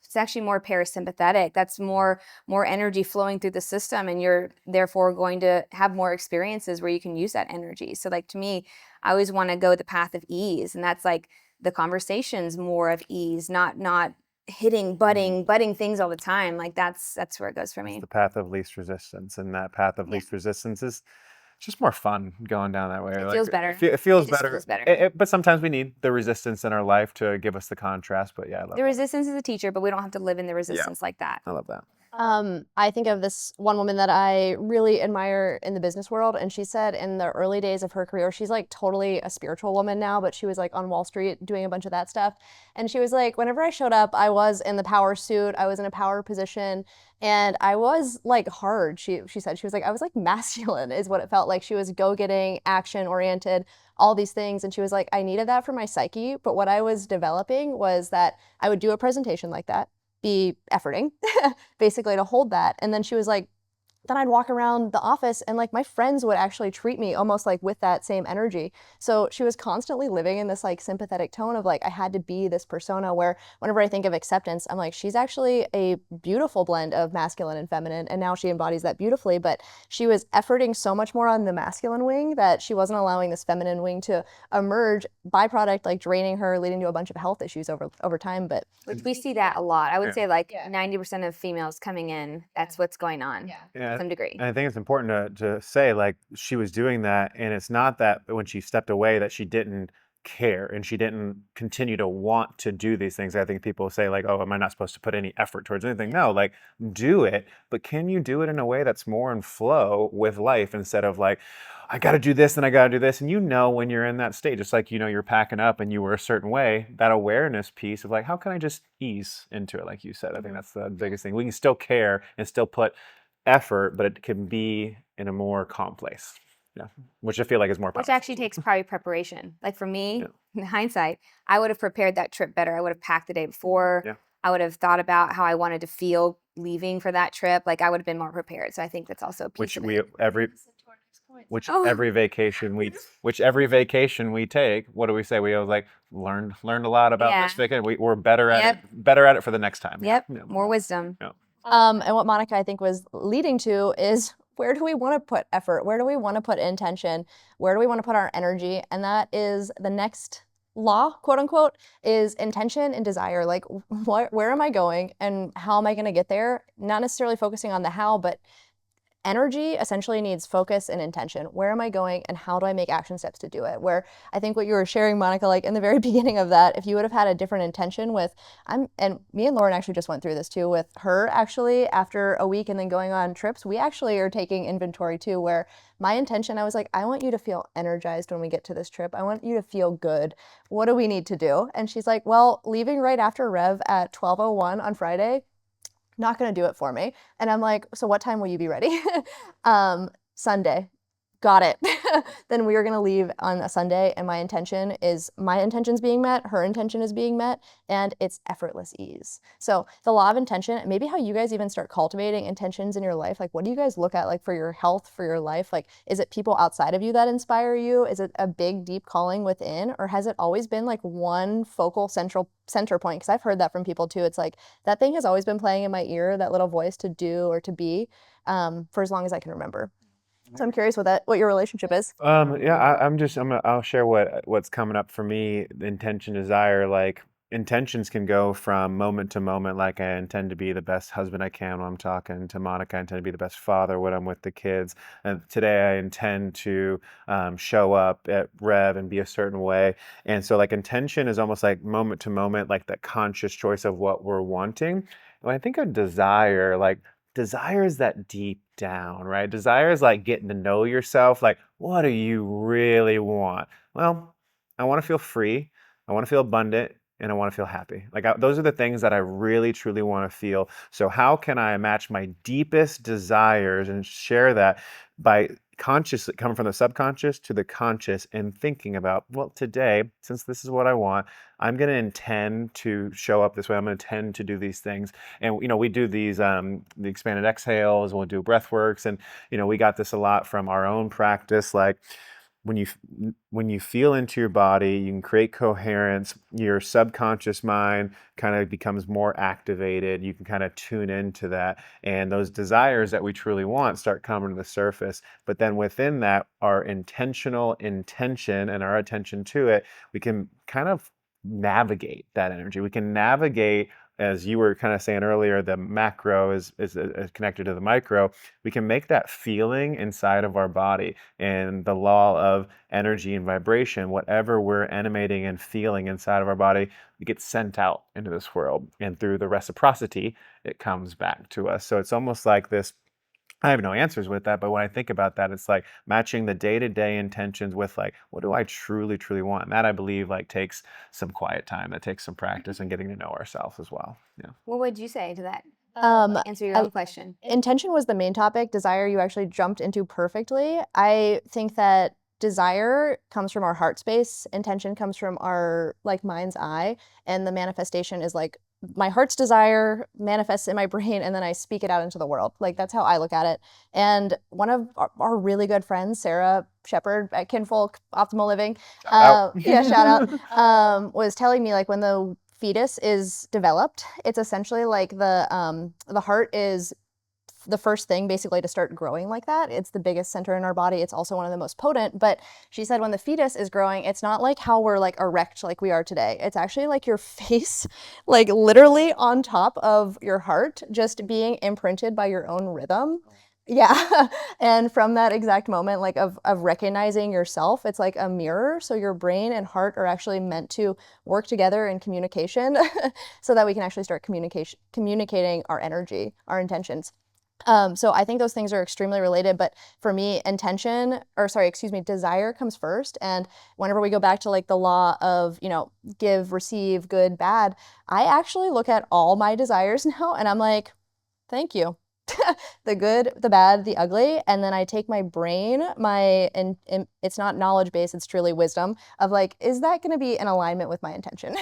it's actually more parasympathetic. That's more energy flowing through the system, and you're therefore going to have more experiences where you can use that energy. So like to me, I always want to go the path of ease, and that's like the conversations more of ease, not hitting, butting things all the time. Like that's where it goes for me. It's the path of least resistance, and that path of least resistance is just more fun going down that way. It feels better. It feels It just better. feels better. But sometimes we need the resistance in our life to give us the contrast. But yeah, I love The that. resistance is a teacher, but we don't have to live in the resistance like that. I love that. I think of this one woman that I really admire in the business world, and she said in the early days of her career, she's like totally a spiritual woman now, but she was like on Wall Street doing a bunch of that stuff. And she was like, whenever I showed up, I was in the power suit, I was in a power position, and I was like hard. She said, she was like, I was like masculine is what it felt like. She was go-getting, action-oriented, all these things. And she was like, I needed that for my psyche, but what I was developing was that I would do a presentation like that, be efforting basically to hold that. And then she was like, then I'd walk around the office and like my friends would actually treat me almost like with that same energy. So she was constantly living in this like sympathetic tone of like, I had to be this persona where whenever I think of acceptance, I'm like, she's actually a beautiful blend of masculine and feminine. And now she embodies that beautifully, but she was efforting so much more on the masculine wing that she wasn't allowing this feminine wing to emerge, byproduct like draining her, leading to a bunch of health issues over time. But Which we see that a lot. I would say like 90% of females coming in, that's what's going on. Yeah. Some degree. And I think it's important to say like she was doing that, and it's not that when she stepped away that she didn't care and she didn't continue to want to do these things. I think people say like, oh, am I not supposed to put any effort towards anything? No, like do it, but can you do it in a way that's more in flow with life instead of like, I got to do this and I got to do this. And when you're in that state, just like, you're packing up and you were a certain way, that awareness piece of like, how can I just ease into it? Like you said, I think that's the biggest thing. We can still care and still put effort, but it can be in a more calm place. Yeah, which I feel like is more powerful. Which actually takes probably preparation. Like for me, in hindsight, I would have prepared that trip better. I would have packed the day before. Yeah. I would have thought about how I wanted to feel leaving for that trip. Like I would have been more prepared. So I think that's also a piece of it. Every vacation we take, what do we say? We always like learned a lot about this vacation. We're better at it for the next time. Yep. More wisdom. Yeah. And what Monica, I think, was leading to is where do we want to put effort? Where do we want to put intention? Where do we want to put our energy? And that is the next law, quote unquote, is intention and desire. Like, where am I going and how am I going to get there? Not necessarily focusing on the how, but energy essentially needs focus and intention. Where am I going and how do I make action steps to do it? Where I think what you were sharing, Monica, like in the very beginning of that, if you would have had a different intention with, and me and Lauren actually just went through this too with her actually after a week and then going on trips, we actually are taking inventory too, where my intention, I was like, I want you to feel energized when we get to this trip. I want you to feel good. What do we need to do? And she's like, well, leaving right after Rev at 12:01 on Friday, not going to do it for me. And I'm like, so what time will you be ready? Sunday. Got it. Then we are going to leave on a Sunday, and my intention's being met, her intention is being met, and it's effortless ease. So the law of intention, maybe how you guys even start cultivating intentions in your life. Like, what do you guys look at, like, for your health, for your life? Like, is it people outside of you that inspire you? Is it a big, deep calling within? Or has it always been like one focal center point? Because I've heard that from people too. It's like that thing has always been playing in my ear, that little voice to do or to be, for as long as I can remember. So I'm curious what your relationship is. Yeah, I'll share what's coming up for me. The intention, desire, like intentions can go from moment to moment. Like I intend to be the best husband I can when I'm talking to Monica. I intend to be the best father when I'm with the kids. And today I intend to show up at Rev and be a certain way. And so like intention is almost like moment to moment, like that conscious choice of what we're wanting. When I think of desire, like desire is that deep down, right? Desire is like getting to know yourself. Like, what do you really want? Well, I want to feel free. I want to feel abundant. And I want to feel happy. Like, those are the things that I really, truly want to feel. So, how can I match my deepest desires and share that by consciously coming from the subconscious to the conscious and thinking about, well, today, since this is what I want, I'm going to intend to show up this way. I'm going to intend to do these things. And, we do these, the expanded exhales, we'll do breath works. And, we got this a lot from our own practice. Like, when you feel into your body, you can create coherence. Your subconscious mind kind of becomes more activated. You can kind of tune into that, and those desires that we truly want start coming to the surface. But then within that, our intentional intention and our attention to it, we can kind of navigate that energy. We can navigate, as you were kind of saying earlier, the macro is connected to the micro. We can make that feeling inside of our body, and the law of energy and vibration, whatever we're animating and feeling inside of our body, it gets sent out into this world. And through the reciprocity, it comes back to us. So it's almost like this. I have no answers with that, but when I think about that, it's like matching the day-to-day intentions with like, what do I truly, truly want? And that I believe like takes some quiet time, that takes some practice and getting to know ourselves as well. Yeah. What would you say to that? Answer your I- own question. Intention was the main topic. Desire, you actually jumped into perfectly. I think that desire comes from our heart space. Intention comes from our like mind's eye, and the manifestation is like my heart's desire manifests in my brain, and then I speak it out into the world. Like that's how I look at it. And one of our really good friends, Sarah Shepard at Kinfolk Optimal Living, yeah, shout out, was telling me like when the fetus is developed, it's essentially like the heart is the first thing basically to start growing like that. It's the biggest center in our body. It's also one of the most potent. But she said when the fetus is growing, it's not like how we're like erect like we are today. It's actually like your face, like literally on top of your heart, just being imprinted by your own rhythm. Yeah. And from that exact moment, like of recognizing yourself, it's like a mirror. So your brain and heart are actually meant to work together in communication so that we can actually start communicating our energy, our intentions. So I think those things are extremely related, but for me, desire comes first. And whenever we go back to like the law of, give, receive, good, bad, I actually look at all my desires now and I'm like, thank you. The good, the bad, the ugly, and then I take my brain, and it's not knowledge base, it's truly wisdom of like, is that going to be in alignment with my intention?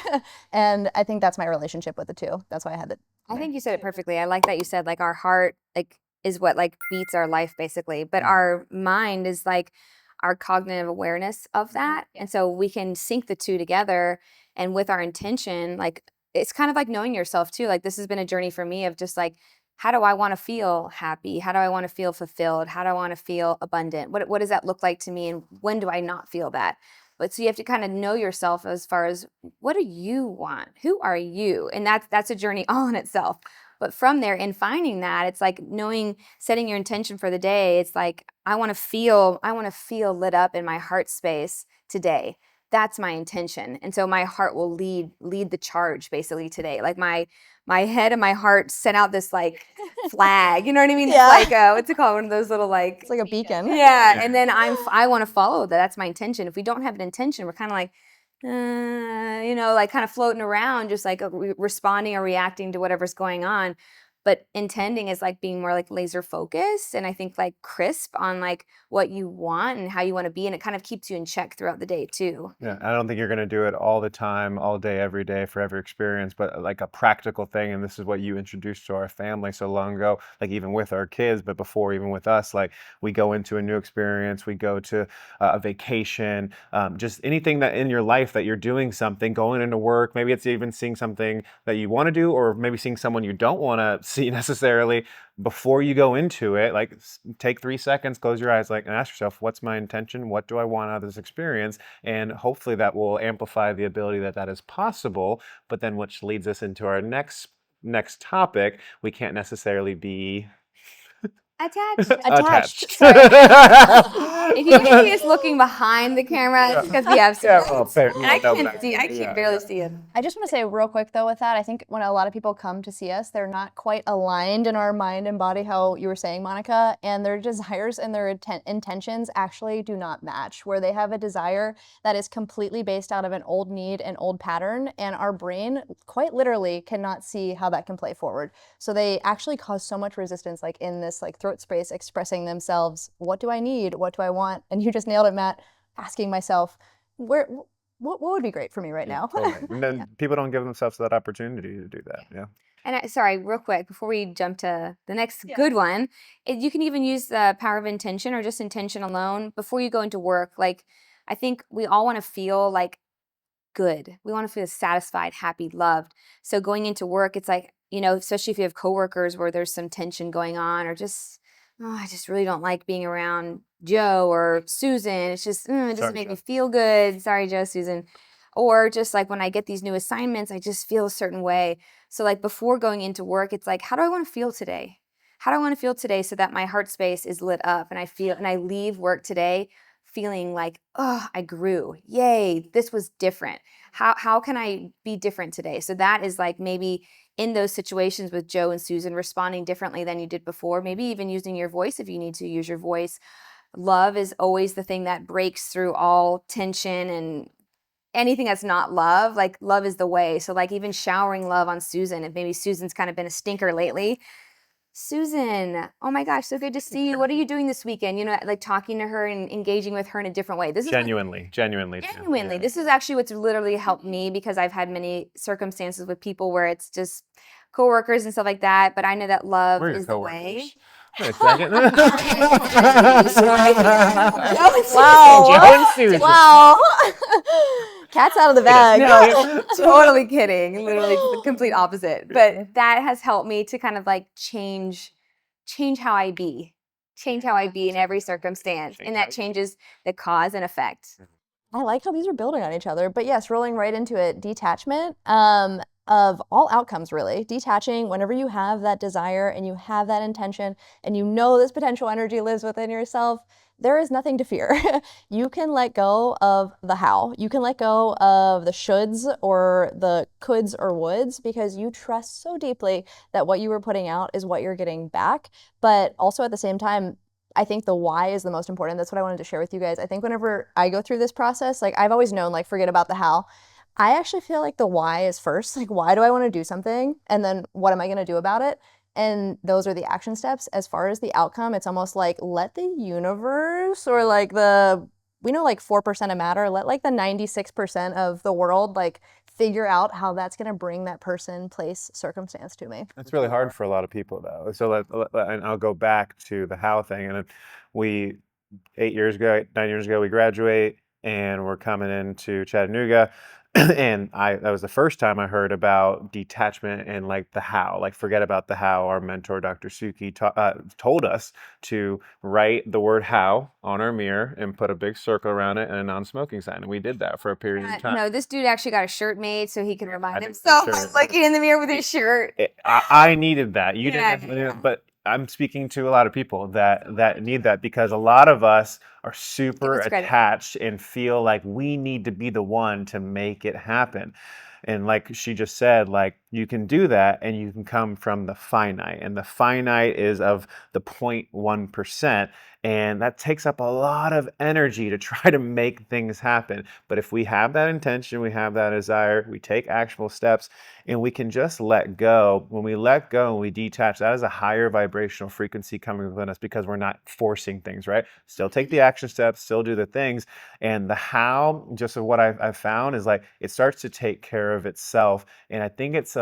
And I think that's my relationship with the two. That's why I had it. I think you said it perfectly. I like that you said like our heart like is what like beats our life basically, but our mind is like our cognitive awareness of that. And so we can sync the two together, and with our intention, like it's kind of like knowing yourself too. Like this has been a journey for me of just like, how do I want to feel happy? How do I want to feel fulfilled? How do I want to feel abundant? What does that look like to me? And when do I not feel that? But so you have to kind of know yourself as far as what do you want? Who are you? And that's a journey all in itself. But from there, in finding that, it's like knowing, setting your intention for the day. It's like I want to feel lit up in my heart space today. That's my intention. And so my heart will lead the charge basically today. Like my head and my heart sent out this like flag, you know what I mean? Yeah. It's like what's it called? One of those little like It's like a beacon. yeah. And then I want to follow that. That's my intention. If we don't have an intention, we're kind of like like kind of floating around, just like responding or reacting to whatever's going on. But intending is like being more like laser focused, and I think like crisp on like what you want and how you want to be, and it kind of keeps you in check throughout the day too. Yeah, I don't think you're going to do it all the time, all day, every day for every experience, but like a practical thing. And this is what you introduced to our family so long ago, like even with our kids, but before even with us, like we go into a new experience, we go to a vacation, just anything that in your life that you're doing something, going into work, maybe it's even seeing something that you want to do, or maybe seeing someone you don't want to see necessarily. Before you go into it, like take 3 seconds, close your eyes, like, and ask yourself, what's my intention? What do I want out of this experience? And hopefully that will amplify the ability that that is possible. But then, which leads us into our next topic, we can't necessarily be Attached. Sorry. If you can see us looking behind the camera, it's because we have some. Yeah, well, fair. And I No, can't see. I can barely see it. I just want to say real quick though with that, I think when a lot of people come to see us, they're not quite aligned in our mind and body, how you were saying, Monica, and their desires and their intentions actually do not match, where they have a desire that is completely based out of an old need and old pattern, and our brain quite literally cannot see how that can play forward. So they actually cause so much resistance, like in this like throat space, expressing themselves. What do I need? What do I want? And you just nailed it, Matt. Asking myself, what would be great for me right now? Totally. And then people don't give themselves that opportunity to do that. Yeah. And sorry, real quick, before we jump to the next good one, you can even use the power of intention or just intention alone before you go into work. Like, I think we all want to feel like good. We want to feel satisfied, happy, loved. So going into work, it's like, especially if you have coworkers where there's some tension going on, or just, I just really don't like being around Joe or Susan. It's just, it doesn't make me feel good. Sorry, Joe, Susan. Or just like when I get these new assignments, I just feel a certain way. So like before going into work, it's like, how do I want to feel today? How do I want to feel today so that my heart space is lit up and I leave work today feeling like, oh, I grew. Yay, this was different. How can I be different today? So that is like maybe in those situations with Joe and Susan responding differently than you did before, maybe even using your voice if you need to use your voice. Love is always the thing that breaks through all tension and anything that's not love. Like love is the way. So like even showering love on Susan, if maybe Susan's kind of been a stinker lately. Susan, oh my gosh, so good to see you. What are you doing this weekend? Like talking to her and engaging with her in a different way. This is Genuinely. genuinely. This is actually what's literally helped me, because I've had many circumstances with people where it's just coworkers and stuff like that. But I know that love We're your is the way. Wait a second. Wow. Joe and Susan. Wow. Cat's out of the bag. No, totally kidding. Literally the complete opposite. But that has helped me to kind of like change how I be. Change how I be in every circumstance. And that changes the cause and effect. I like how these are building on each other. But yes, rolling right into it, detachment of all outcomes, really. Detaching whenever you have that desire and you have that intention and you know this potential energy lives within yourself, there is nothing to fear. You can let go of the how. You can let go of the shoulds or the coulds or woulds, because you trust so deeply that what you were putting out is what you're getting back. But also at the same time, I think the why is the most important. That's what I wanted to share with you guys. I think whenever I go through this process, like I've always known, like forget about the how. I actually feel like the why is first. Like, why do I want to do something? And then what am I going to do about it? And those are the action steps. As far as the outcome, it's almost like let the universe, or like we know like 4% of matter, let like the 96% of the world like figure out how that's going to bring that person, place, circumstance to me. That's really hard for a lot of people, though. So and I'll go back to the how thing. And we 9 years ago, we graduate, and we're coming into Chattanooga. And that was the first time I heard about detachment and like the how, like forget about the how. Our mentor, Dr. Suki, told us to write the word how on our mirror and put a big circle around it and a non-smoking sign. And we did that for a period of time. No, this dude actually got a shirt made so he could I remind did himself the by shirt. looking in the mirror with his shirt. I needed that. You Yeah, didn't, yeah. but I'm speaking to a lot of people that need that, because a lot of us are Give super us credit. attached and feel like we need to be the one to make it happen. And like she just said, like you can do that and you can come from the finite, and the finite is of the 0.1%. And that takes up a lot of energy to try to make things happen. But if we have that intention, we have that desire, we take actionable steps, and we can just let go. When we let go and we detach, that is a higher vibrational frequency coming within us, because we're not forcing things, right? Still take the action steps, still do the things. And the how, just of what I've found, is like it starts to take care of itself. And I think it's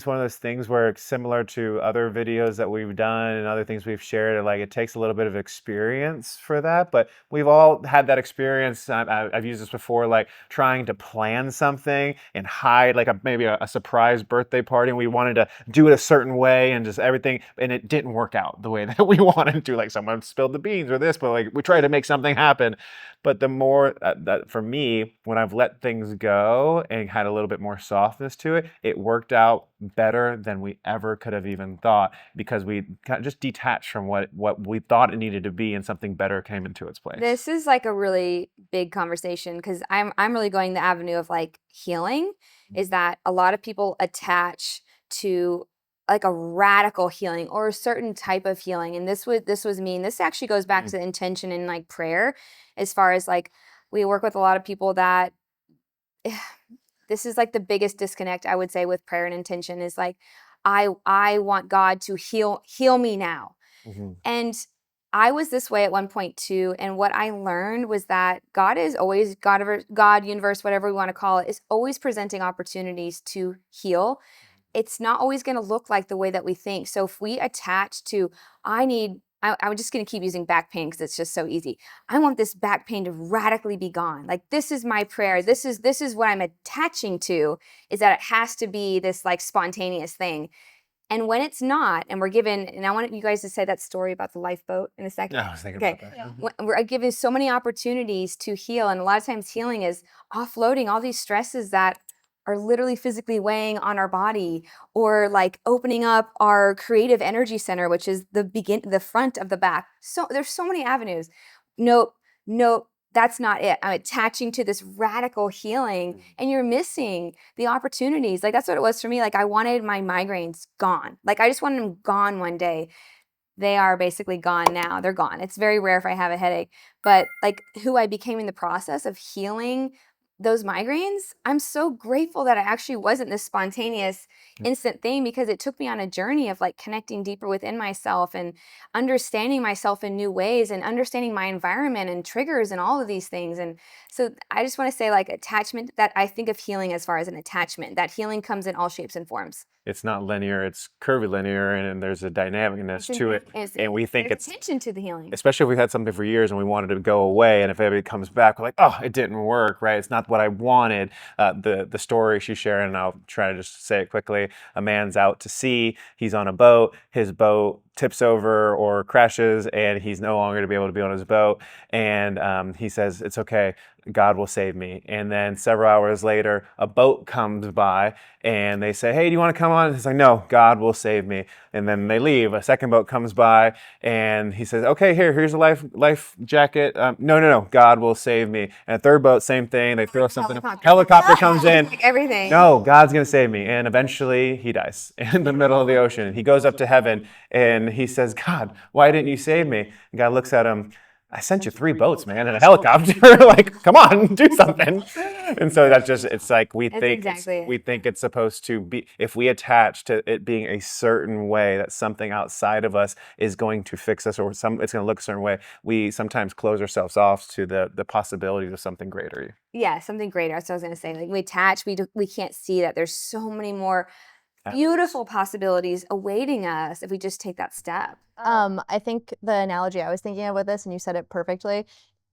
one of those things where it's similar to other videos that we've done and other things we've shared. Like it takes a little bit of experience for that, but we've all had that experience. I've used this before, like trying to plan something and hide like maybe a surprise birthday party, and we wanted to do it a certain way and just everything, and it didn't work out the way that we wanted to. Like someone spilled the beans or this, but like we tried to make something happen. But the more that for me, when I've let things go and had a little bit more softness to it, it worked out better than we ever could have even thought, because we kind of just detached from what we thought it needed to be, and something better came into its place. This is like a really big conversation because I'm really going the avenue of like healing. Is that a lot of people attach to like a radical healing or a certain type of healing, and this was me. And this actually goes back to the intention and like prayer, as far as like we work with a lot of people that this is like the biggest disconnect I would say with prayer and intention is like I want God to heal me now. Mhm. And I was this way at one point too. And what I learned was that God is always God, universe, whatever we want to call it, is always presenting opportunities to heal. It's not always going to look like the way that we think. So if we attach to, I'm just going to keep using back pain because it's just so easy. I want this back pain to radically be gone. Like this is my prayer. This is what I'm attaching to, is that it has to be this like spontaneous thing. And when it's not, and we're given, and I want you guys to say that story about the lifeboat in a second. Yeah, I was thinking Okay. about that. We're given so many opportunities to heal. And a lot of times healing is offloading all these stresses that are literally physically weighing on our body, or like opening up our creative energy center, which is the front of the back. So there's so many avenues. Nope, nope. That's not it. I'm attaching to this radical healing, and you're missing the opportunities. Like that's what it was for me. Like I wanted my migraines gone. Like I just wanted them gone one day. They are basically gone now. They're gone. It's very rare if I have a headache, but like who I became in the process of healing those migraines, I'm so grateful that it actually wasn't this spontaneous instant thing, because it took me on a journey of like connecting deeper within myself and understanding myself in new ways and understanding my environment and triggers and all of these things. And so I just want to say like attachment, that I think of healing as far as an attachment, that healing comes in all shapes and forms. It's not linear, it's curvilinear, and there's a dynamicness to it. And we think there's it's attention to the healing. especially if we've had something for years and we wanted to go away, and if everybody comes back, we're like, oh, it didn't work, right? It's not what I wanted. The story she's sharing, and I'll try to just say it quickly. A man's out to sea, he's on a boat, his boat tips over or crashes, and he's no longer to be able to be on his boat. And he says, it's okay, God will save me. And then several hours later, a boat comes by and they say, hey, do you want to come on? And he's like, no, God will save me. And then they leave. A second boat comes by and he says, okay, here's a life jacket. No, God will save me. And a third boat, same thing. They throw something. Helicopter comes in. Like everything. No, God's going to save me. And eventually he dies in the middle of the ocean. He goes up to heaven and he says, God, why didn't you save me? And God looks at him. I sent you 3 boats, man, and a helicopter. Like, come on, do something. And so that's just, it's like we think it's supposed to be, if we attach to it being a certain way, that something outside of us is going to fix us, or it's going to look a certain way, we sometimes close ourselves off to the possibilities of something greater. Yeah, something greater. That's what I was going to say. Like we attach, we can't see that there's so many more beautiful possibilities awaiting us if we just take that step. I think the analogy I was thinking of with this, and you said it perfectly,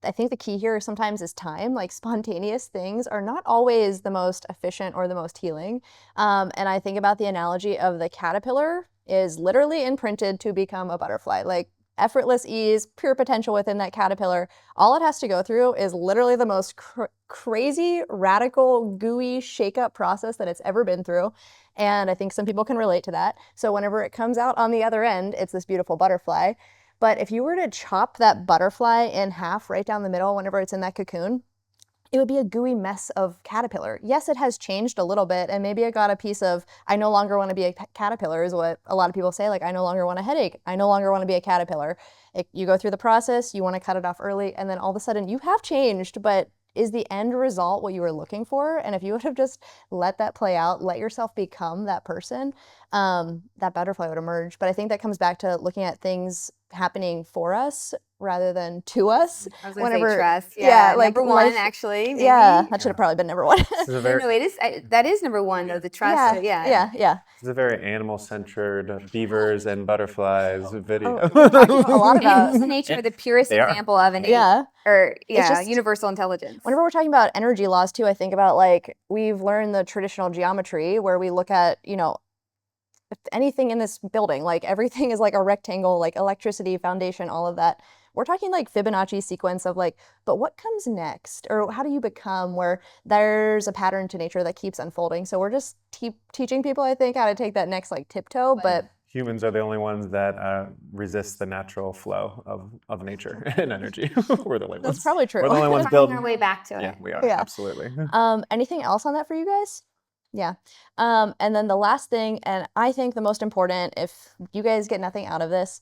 I think the key here sometimes is time. Like spontaneous things are not always the most efficient or the most healing. And I think about the analogy of the caterpillar is literally imprinted to become a butterfly. Like effortless ease, pure potential within that caterpillar. All it has to go through is literally the most crazy, radical, gooey shake-up process that it's ever been through. And I think some people can relate to that. So whenever it comes out on the other end, it's this beautiful butterfly. But if you were to chop that butterfly in half right down the middle whenever it's in that cocoon, it would be a gooey mess of caterpillar. Yes, it has changed a little bit, and maybe it got a piece of, I no longer want to be a caterpillar, is what a lot of people say. Like, I no longer want a headache. I no longer want to be a caterpillar. You go through the process, you want to cut it off early, and then all of a sudden you have changed, but is the end result what you were looking for? And if you would have just let that play out, let yourself become that person, that butterfly would emerge. But I think that comes back to looking at things happening for us rather than to us. I was gonna say trust. Yeah, like like number one, life, actually. Maybe. yeah, that should have probably been number one. This is a No, very, no, it is. That is number one, though. The trust. yeah. this is a very animal-centered beavers and butterflies video. We're talking a lot Animals in about, nature are the purest They are. example of innate, yeah. or just- universal intelligence. Whenever we're talking about energy laws too, I think about like we've learned the traditional geometry where we look at, anything in this building, like everything is like a rectangle, like electricity, foundation, all of that. We're talking like Fibonacci sequence of like, but what comes next? Or how do you become where there's a pattern to nature that keeps unfolding? So we're just teaching people, I think, how to take that next like tiptoe, but Humans are the only ones that resist the natural flow of nature and energy. We're the only ones. that's probably true. We're the only ones Finding building. our way back to it. Yeah, we are. Yeah. Absolutely. Anything else on that for you guys? Yeah. And then the last thing, and I think the most important, if you guys get nothing out of this,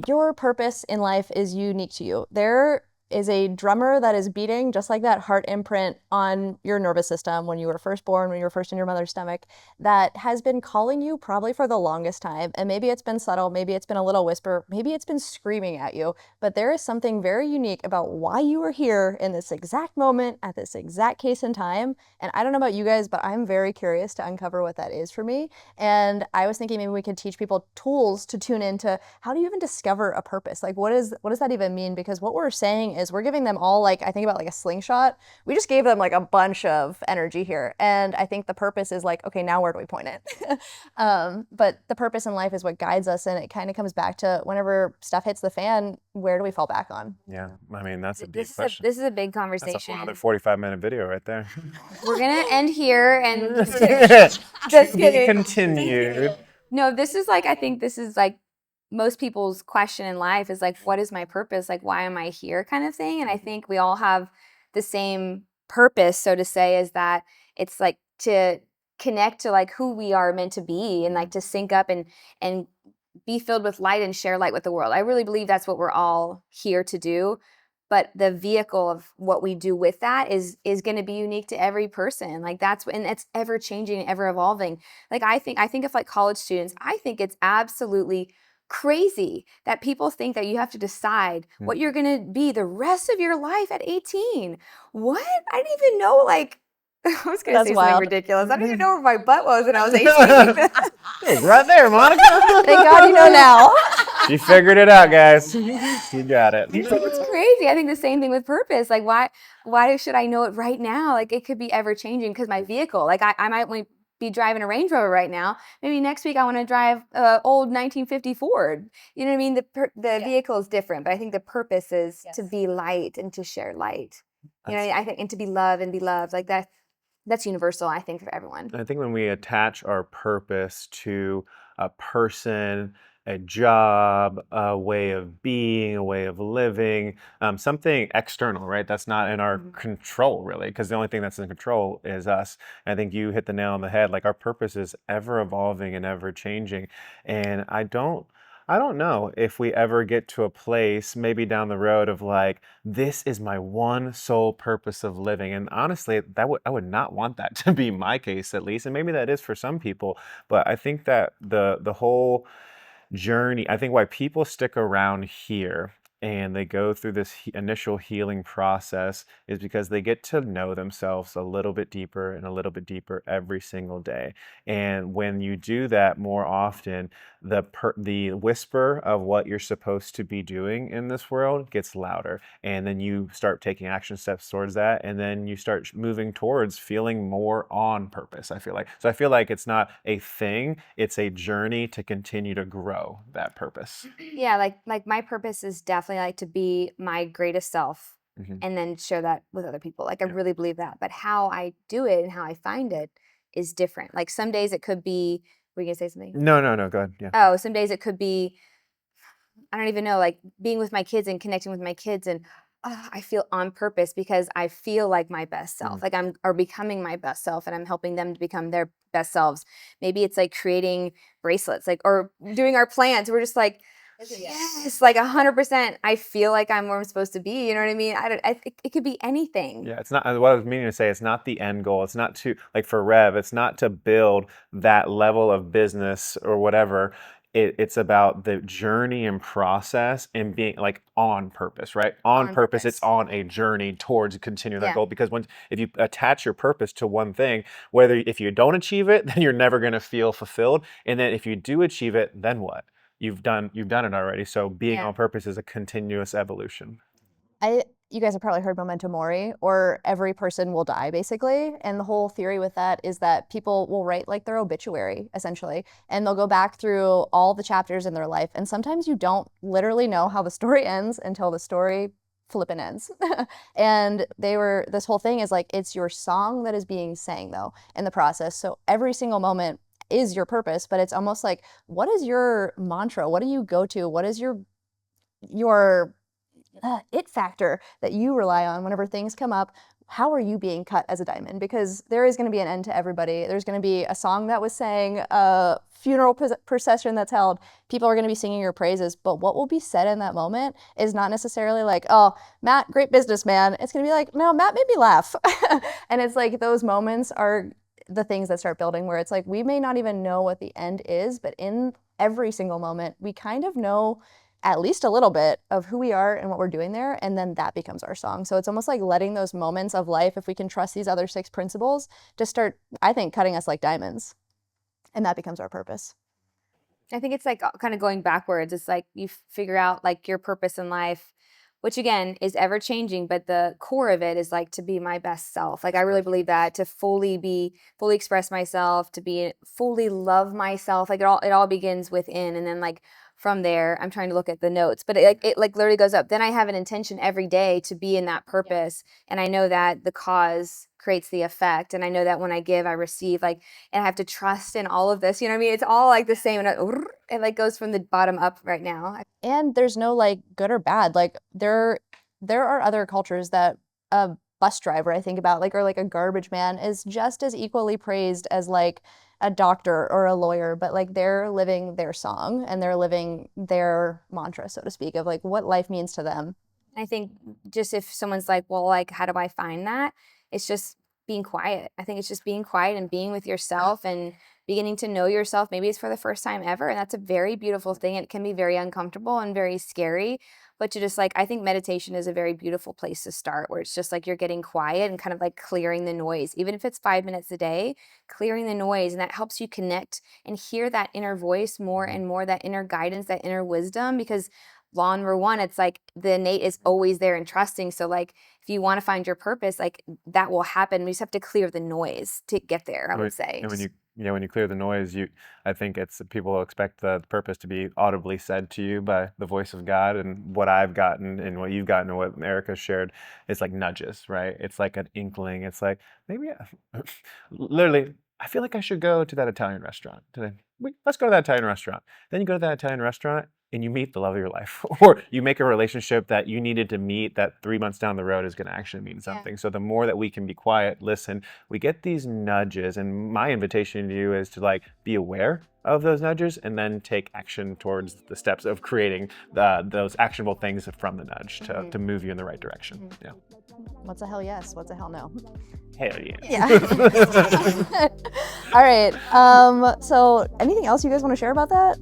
your purpose in life is unique to you. There is a drummer that is beating just like that heart imprint on your nervous system when you were first born, when you were first in your mother's stomach, that has been calling you probably for the longest time. And maybe it's been subtle, maybe it's been a little whisper, maybe it's been screaming at you, but there is something very unique about why you are here in this exact moment at this exact case in time. And I don't know about you guys, but I'm very curious to uncover what that is for me. And I was thinking maybe we could teach people tools to tune into how do you even discover a purpose? Like what does that even mean? Because what we're saying is we're giving them all, like, I think about like a slingshot. We just gave them like a bunch of energy here. And I think the purpose is like, okay, now where do we point it? But the purpose in life is what guides us. And it kind of comes back to whenever stuff hits the fan, where do we fall back on? Yeah, I mean, that's a deep question. This is a big That's a conversation. whole other 45-minute video right there. We're gonna end here and Just continued. No, this is like, I think this is like most people's question in life is like, what is my purpose? Like, why am I here kind of thing? And I think we all have the same purpose, so to say, is that it's like to connect to like who we are meant to be and like to sync up and be filled with light and share light with the world. I really believe that's what we're all here to do. But the vehicle of what we do with that is going to be unique to every person. Like and it's ever changing, ever evolving. Like I think of like college students, I think it's absolutely crazy that people think that you have to decide what you're going to be the rest of your life at 18. What? I didn't even know, like, I was going to say something ridiculous. I didn't even know where my butt was when I was 18. It's right there, Monica. Thank God you know now. You figured it out, guys. You got it. It's crazy. I think the same thing with purpose. Like, why should I know it right now? Like, it could be ever changing because my vehicle, like I might only be driving a Range Rover right now. Maybe next week I want to drive old 1950 Ford. You know what I mean? The vehicle is different, but I think the purpose is to be light and to share light. You know, I think, and to be loved and be loved. Like that's universal, I think, for everyone. I think when we attach our purpose to a person, a job, a way of being, a way of living, something external, right? That's not in our control, really, because the only thing that's in control is us. And I think you hit the nail on the head. Like, our purpose is ever evolving and ever changing. And I don't know if we ever get to a place, maybe down the road, of like, this is my one sole purpose of living. And honestly, I would not want that to be my case, at least. And maybe that is for some people. But I think that the whole journey, I think why people stick around here and they go through this initial healing process is because they get to know themselves a little bit deeper and a little bit deeper every single day. And when you do that more often, the whisper of what you're supposed to be doing in this world gets louder, and then you start taking action steps towards that, and then you start moving towards feeling more on purpose. I feel like it's not a thing, it's a journey to continue to grow that purpose. Yeah, like my purpose is definitely like to be my greatest self Mhm. and then share that with other people. Like I really believe that. But how I do it and how I find it is different. Like some days it could be, were you gonna say something? No, go ahead. Yeah. Oh, some days it could be, I don't even know, like being with my kids and connecting with my kids, and I feel on purpose because I feel like my best self, like I'm or becoming my best self, and I'm helping them to become their best selves. Maybe it's like creating bracelets, like or doing our plans. We're just like, yes, like 100%. I feel like I'm where I'm supposed to be. You know what I mean? It could be anything. Yeah, it's not what I was meaning to say. It's not the end goal. It's not to, like for Rev, it's not to build that level of business or whatever. It's about the journey and process and being like on purpose, right? On On purpose, it's purpose. on a journey towards continuing that Yeah. goal. Because if you attach your purpose to one thing, whether if you don't achieve it, then you're never going to feel fulfilled. And then if you do achieve it, then what? You've done it already. So being Yeah. on purpose is a continuous evolution. You guys have probably heard memento mori, or every person will die, basically. And the whole theory with that is that people will write like their obituary, essentially, and they'll go back through all the chapters in their life. And sometimes you don't literally know how the story ends until the story flippin' ends. And this whole thing is like, it's your song that is being sang, though, in the process. So every single moment is your purpose, but it's almost like, what is your mantra? What do you go to? What is your it factor that you rely on whenever things come up? How are you being cut as a diamond? Because there is going to be an end to everybody. There's going to be a song that was sang, a funeral procession that's held. People are going to be singing your praises, but what will be said in that moment is not necessarily like, oh, Matt, great businessman. It's going to be like, no, Matt made me laugh. And it's like those moments are the things that start building, where it's like we may not even know what the end is, but in every single moment, we kind of know at least a little bit of who we are and what we're doing there, and then that becomes our song. So it's almost like letting those moments of life, if we can trust these other 6 principles, to start, I think, cutting us like diamonds, and that becomes our purpose. I think it's like kind of going backwards. It's like you figure out like your purpose in life, which again is ever changing, but the core of it is like to be my best self. Like I really believe that, to fully express myself, to be fully love myself. Like it all begins within, and then like from there, I'm trying to look at the notes, but it like literally goes up. Then I have an intention every day to be in that purpose, and I know that the cause creates the effect, and I know that when I give, I receive. Like, and I have to trust in all of this. You know what I mean? It's all like the same, and it like goes from the bottom up right now. And there's no like good or bad. Like there are other cultures that a bus driver, I think about, like, or like a garbage man is just as equally praised as like a doctor or a lawyer, but like they're living their song and they're living their mantra, so to speak, of like what life means to them. I think just if someone's like, well, like, how do I find that? It's just being quiet. I think it's just being quiet and being with yourself and beginning to know yourself. Maybe it's for the first time ever. And that's a very beautiful thing. It can be very uncomfortable and very scary. But to just like, I think meditation is a very beautiful place to start, where it's just like you're getting quiet and kind of like clearing the noise. Even if it's 5 minutes a day, clearing the noise. And that helps you connect and hear that inner voice more and more, that inner guidance, that inner wisdom. Because law number one, it's like the innate is always there and trusting. So like if you want to find your purpose, like that will happen. We just have to clear the noise to get there, I would say. And when you clear the noise, I think it's people expect the purpose to be audibly said to you by the voice of God. And what I've gotten and what you've gotten and what Erica shared, it's like nudges, right? It's like an inkling. It's like maybe literally, I feel like I should go to that Italian restaurant today. Let's go to that Italian restaurant. Then you go to that Italian restaurant and you meet the love of your life, or you make a relationship that you needed to meet that 3 months down the road is going to actually mean something. Yeah. So the more that we can be quiet, listen, we get these nudges. And my invitation to you is to like be aware of those nudges and then take action towards the steps of creating those actionable things from the nudge to move you in the right direction. Mm-hmm. Yeah. What's a hell yes? What's a hell no? Hell yeah. Yeah. All right. So anything else you guys want to share about that?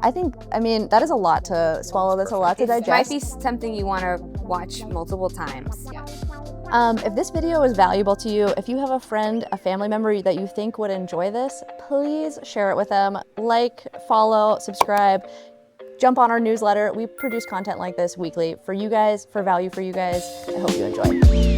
I mean, that is a lot to swallow. That's a lot to It might digest. be something you want to watch multiple times. If this video is valuable to you, if you have a friend, a family member that you think would enjoy this, please share it with them. Like, follow, subscribe, jump on our newsletter. We produce content like this weekly for you guys, for value for you guys. I hope you enjoy.